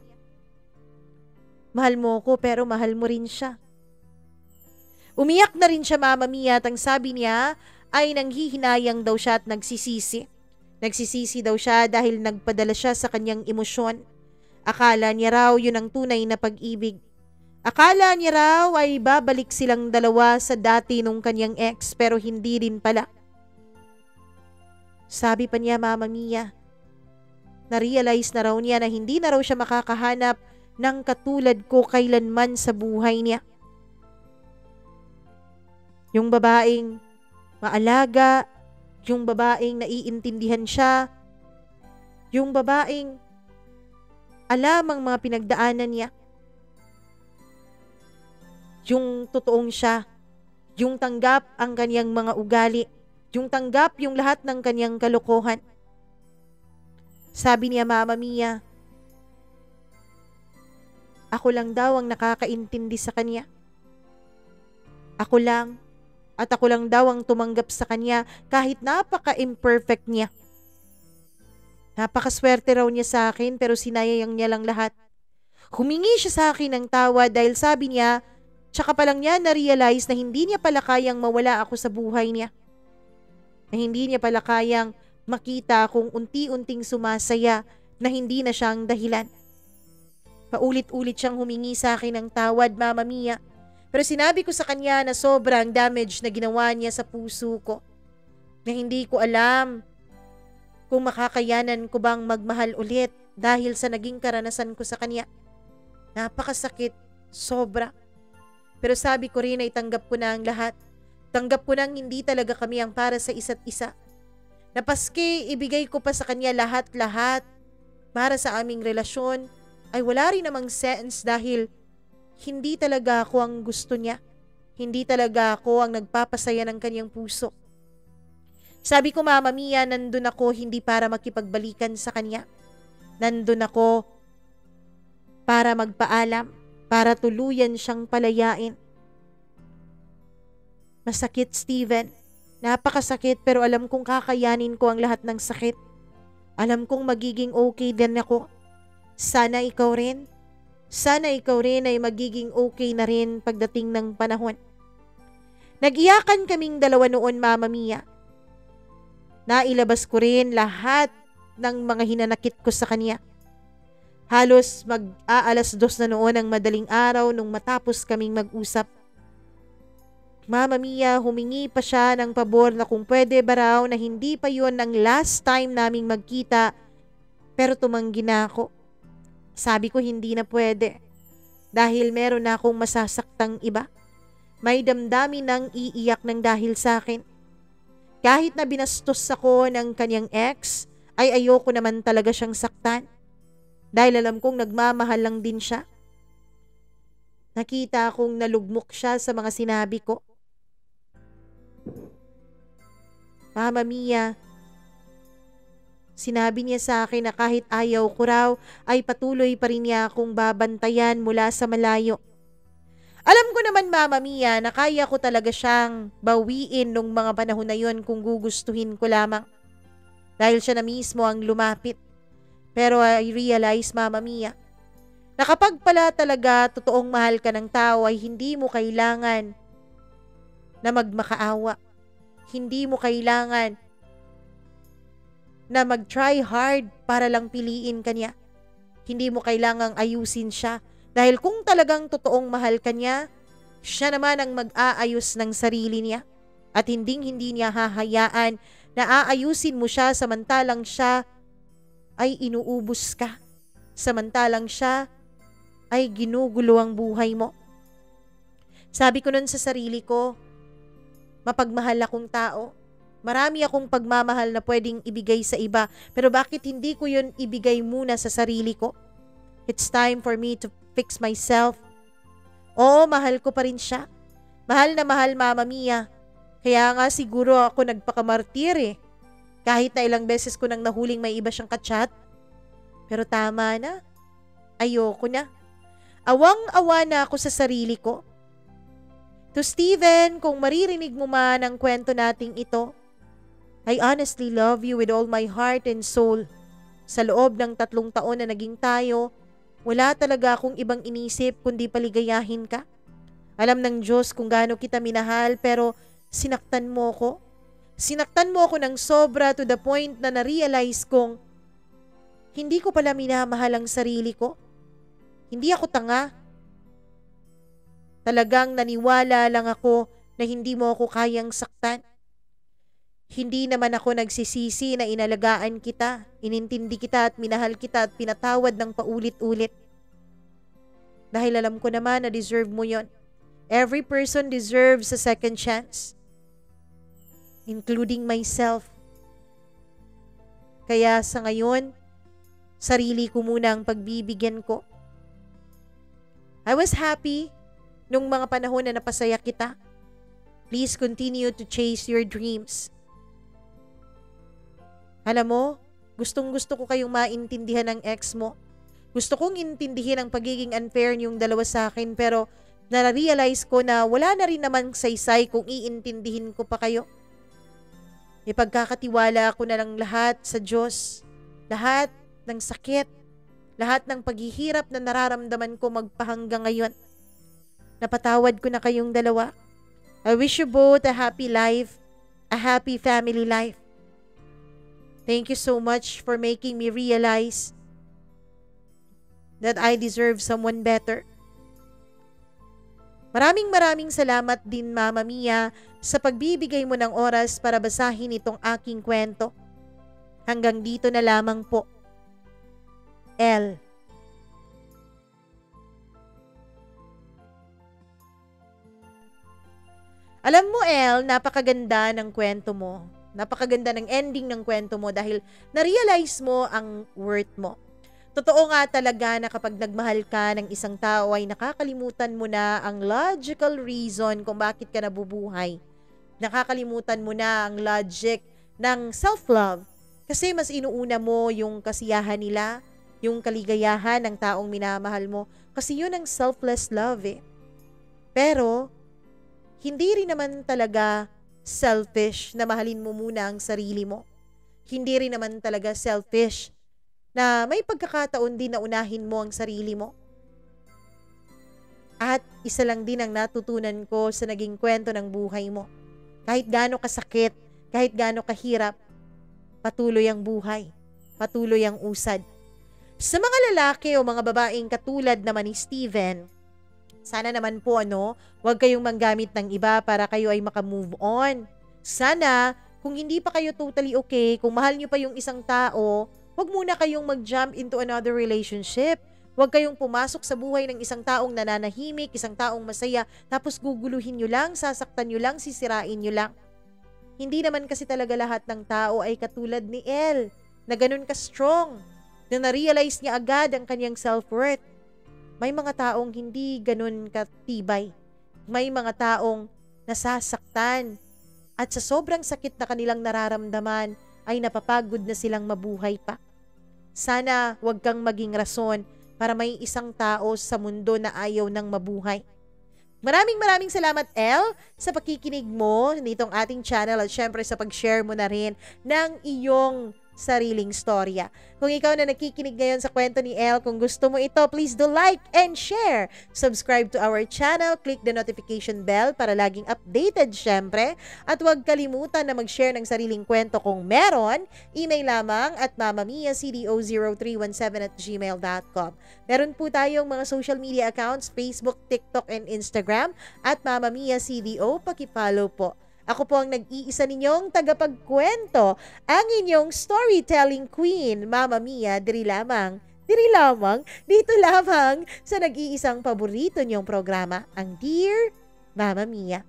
Mahal mo ko pero mahal mo rin siya. Umiyak na rin siya, Mama Mia, at ang sabi niya ay nanghihinayang daw siya at nagsisisi. Nagsisisi daw siya dahil nagpadala siya sa kanyang emosyon. Akala niya raw yun ang tunay na pag-ibig. Akala niya raw ay babalik silang dalawa sa dati nung kanyang ex pero hindi rin pala. Sabi pa niya, Mama Mia, na-realize na raw niya na hindi na raw siya makakahanap ng katulad ko kailanman sa buhay niya. Yung babaeng maalaga, yung babaeng naiintindihan siya, yung babaeng alam ang mga pinagdaanan niya. Yung totoong siya, yung tanggap ang kanyang mga ugali, yung tanggap yung lahat ng kanyang kalokohan. Sabi niya, Mama Mia, ako lang daw ang nakakaintindi sa kanya. Ako lang, At ako lang daw ang tumanggap sa kanya kahit napaka-imperfect niya. Napakaswerte raw niya sa akin pero sinayang niya lang lahat. Humingi siya sa akin ng tawad dahil sabi niya, tsaka pa lang niya na-realize na hindi niya pala kayang mawala ako sa buhay niya. Na hindi niya pala kayang makita kung unti-unting sumasaya na hindi na siyang dahilan. Paulit-ulit siyang humingi sa akin ng tawad, Mama Mia. Pero sinabi ko sa kanya na sobrang damage na ginawa niya sa puso ko. Na hindi ko alam kung makakayanan ko bang magmahal ulit dahil sa naging karanasan ko sa kanya. Napakasakit, sobra. Pero sabi ko rin ay tanggap ko na ang lahat. Tanggap ko nang hindi talaga kami ang para sa isa't isa. Na paski ibigay ko pa sa kanya lahat-lahat para sa aming relasyon ay wala rin namang sense dahil hindi talaga ako ang gusto niya. Hindi talaga ako ang nagpapasaya ng kanyang puso. Sabi ko, Mama Mia, nandun ako hindi para makipagbalikan sa kanya. Nandun ako para magpaalam, para tuluyan siyang palayain. Masakit, Steven. Napakasakit pero alam kong kakayanin ko ang lahat ng sakit. Alam kong magiging okay din ako. Sana ikaw rin. Sana ikaw rin ay magiging okay na rin pagdating ng panahon. Nag-iyakan kaming dalawa noon, Mama Mia. Nailabas ko rin lahat ng mga hinanakit ko sa kanya. Halos mag-aalas 2 na noon ang madaling araw nung matapos kaming mag-usap. Mama Mia, humingi pa siya ng pabor na kung pwede ba raw na hindi pa yun ang last time naming magkita, pero tumanggi na ako. Sabi ko hindi na pwede dahil meron na akong masasaktang iba. May damdamin ng iiyak ng dahil sa akin. Kahit na binastos ako ng kanyang ex, ay ayoko naman talaga siyang saktan. Dahil alam kong nagmamahal lang din siya. Nakita akong nalugmok siya sa mga sinabi ko. Mama Mia, sinabi niya sa akin na kahit ayaw ko raw, ay patuloy pa rin niya akong babantayan mula sa malayo. Alam ko naman, Mama Mia, na kaya ko talaga siyang bawiin nung mga panahon na yun kung gugustuhin ko lamang. Dahil siya na mismo ang lumapit. Pero I realize, Mama Mia, na kapag pala talaga totoong mahal ka ng tao ay hindi mo kailangan na magmakaawa. Hindi mo kailangan na mag-try hard para lang piliin ka niya. Hindi mo kailangang ayusin siya. Dahil kung talagang totoong mahal ka niya, siya naman ang mag-aayos ng sarili niya. At hindi niya hahayaan na aayusin mo siya samantalang siya ay inuubos ka. Samantalang siya ay ginugulo ang buhay mo. Sabi ko nun sa sarili ko, mapagmahal akong tao. Marami akong pagmamahal na pwedeng ibigay sa iba, pero bakit hindi ko yun ibigay muna sa sarili ko? It's time for me to fix myself. Oo, mahal ko pa rin siya. Mahal na mahal, Mama Mia. Kaya nga siguro ako nagpakamartir eh. Kahit na ilang beses ko nang nahuling may iba siyang kachat. Pero tama na. Ayoko na. Awang-awa na ako sa sarili ko. To Steven, kung maririnig mo man ang kwento nating ito, I honestly love you with all my heart and soul. Sa loob ng 3 taon na naging tayo, wala talaga akong ibang inisip kundi paligayahin ka. Alam ng Diyos kung gaano kita minahal pero sinaktan mo ko. Sinaktan mo ako ng sobra to the point na na-realize kong hindi ko pala minamahal ang sarili ko. Hindi ako tanga. Talagang naniwala lang ako na hindi mo ako kayang saktan. Hindi naman ako nagsisisi na inalagaan kita, inintindi kita at minahal kita at pinatawad ng paulit-ulit. Dahil alam ko naman na deserve mo yon. Every person deserves a second chance. Including myself. Kaya sa ngayon, sarili ko muna ang pagbibigyan ko. I was happy nung mga panahon na napasaya kita. Please continue to chase your dreams. Alam mo, gustong-gusto ko kayong maintindihan ng ex mo. Gusto kong intindihin ang pagiging unfair niyong dalawa sa akin pero Na-realize ko na wala na rin naman saysay kung iintindihin ko pa kayo. Ipagkakatiwala ko na lang lahat sa Diyos. Lahat ng sakit, lahat ng paghihirap na nararamdaman ko magpahanggang ngayon. Napatawad ko na kayong dalawa. I wish you both a happy life, a happy family life. Thank you so much for making me realize that I deserve someone better. Maraming salamat din, Mama Mia, sa pagbibigay mo ng oras para basahin itong aking kwento. Hanggang dito na lamang po. L. Alam mo, El, napakaganda ng kwento mo. Napakaganda ng ending ng kwento mo dahil na-realize mo ang worth mo. Totoo nga talaga na kapag nagmahal ka ng isang tao ay nakakalimutan mo na ang logical reason kung bakit ka nabubuhay. Nakakalimutan mo na ang logic ng self-love kasi mas inuuna mo yung kasiyahan nila, yung kaligayahan ng taong minamahal mo kasi yun ang selfless love eh. Pero, hindi rin naman talaga selfish na mahalin mo muna ang sarili mo. Hindi rin naman talaga selfish na may pagkakataon din na unahin mo ang sarili mo. At isa lang din ang natutunan ko sa naging kwento ng buhay mo. Kahit gaano kasakit, kahit gaano kahirap, patuloy ang buhay, patuloy ang usad. Sa mga lalaki o mga babaeng katulad naman ni Steven, sana naman po huwag kayong manggamit ng iba para kayo ay makamove on. Sana, kung hindi pa kayo totally okay, kung mahal nyo pa yung isang tao, huwag muna kayong mag-jump into another relationship. Huwag kayong pumasok sa buhay ng isang taong nananahimik, isang taong masaya, tapos guguluhin nyo lang, sasaktan nyo lang, sisirain nyo lang. Hindi naman kasi talaga lahat ng tao ay katulad ni El, na ganun ka-strong, na na-realize niya agad ang kanyang self-worth. May mga taong hindi ganun katibay. May mga taong nasasaktan at sa sobrang sakit na kanilang nararamdaman ay napapagod na silang mabuhay pa. Sana wag kang maging rason para may isang tao sa mundo na ayaw ng mabuhay. Maraming salamat, El, sa pakikinig mo nitong ating channel at syempre sa pag-share mo na rin ng iyong sariling storya. Kung ikaw na nakikinig ngayon sa kwento ni El, kung gusto mo ito, please do like and share. Subscribe to our channel, click the notification bell para laging updated syempre. At huwag kalimutan na mag-share ng sariling kwento kung meron. Email lamang at mamamiacdo0317@gmail.com. Meron po tayong mga social media accounts, Facebook, TikTok, and Instagram at Mama Mia CDO. Paki-follow po. Ako po ang nag-iisa ninyong tagapagkwento, ang inyong storytelling queen, Mama Mia, diri lamang, dito lamang sa nag-iisang paborito niyong programa, ang Dear Mama Mia.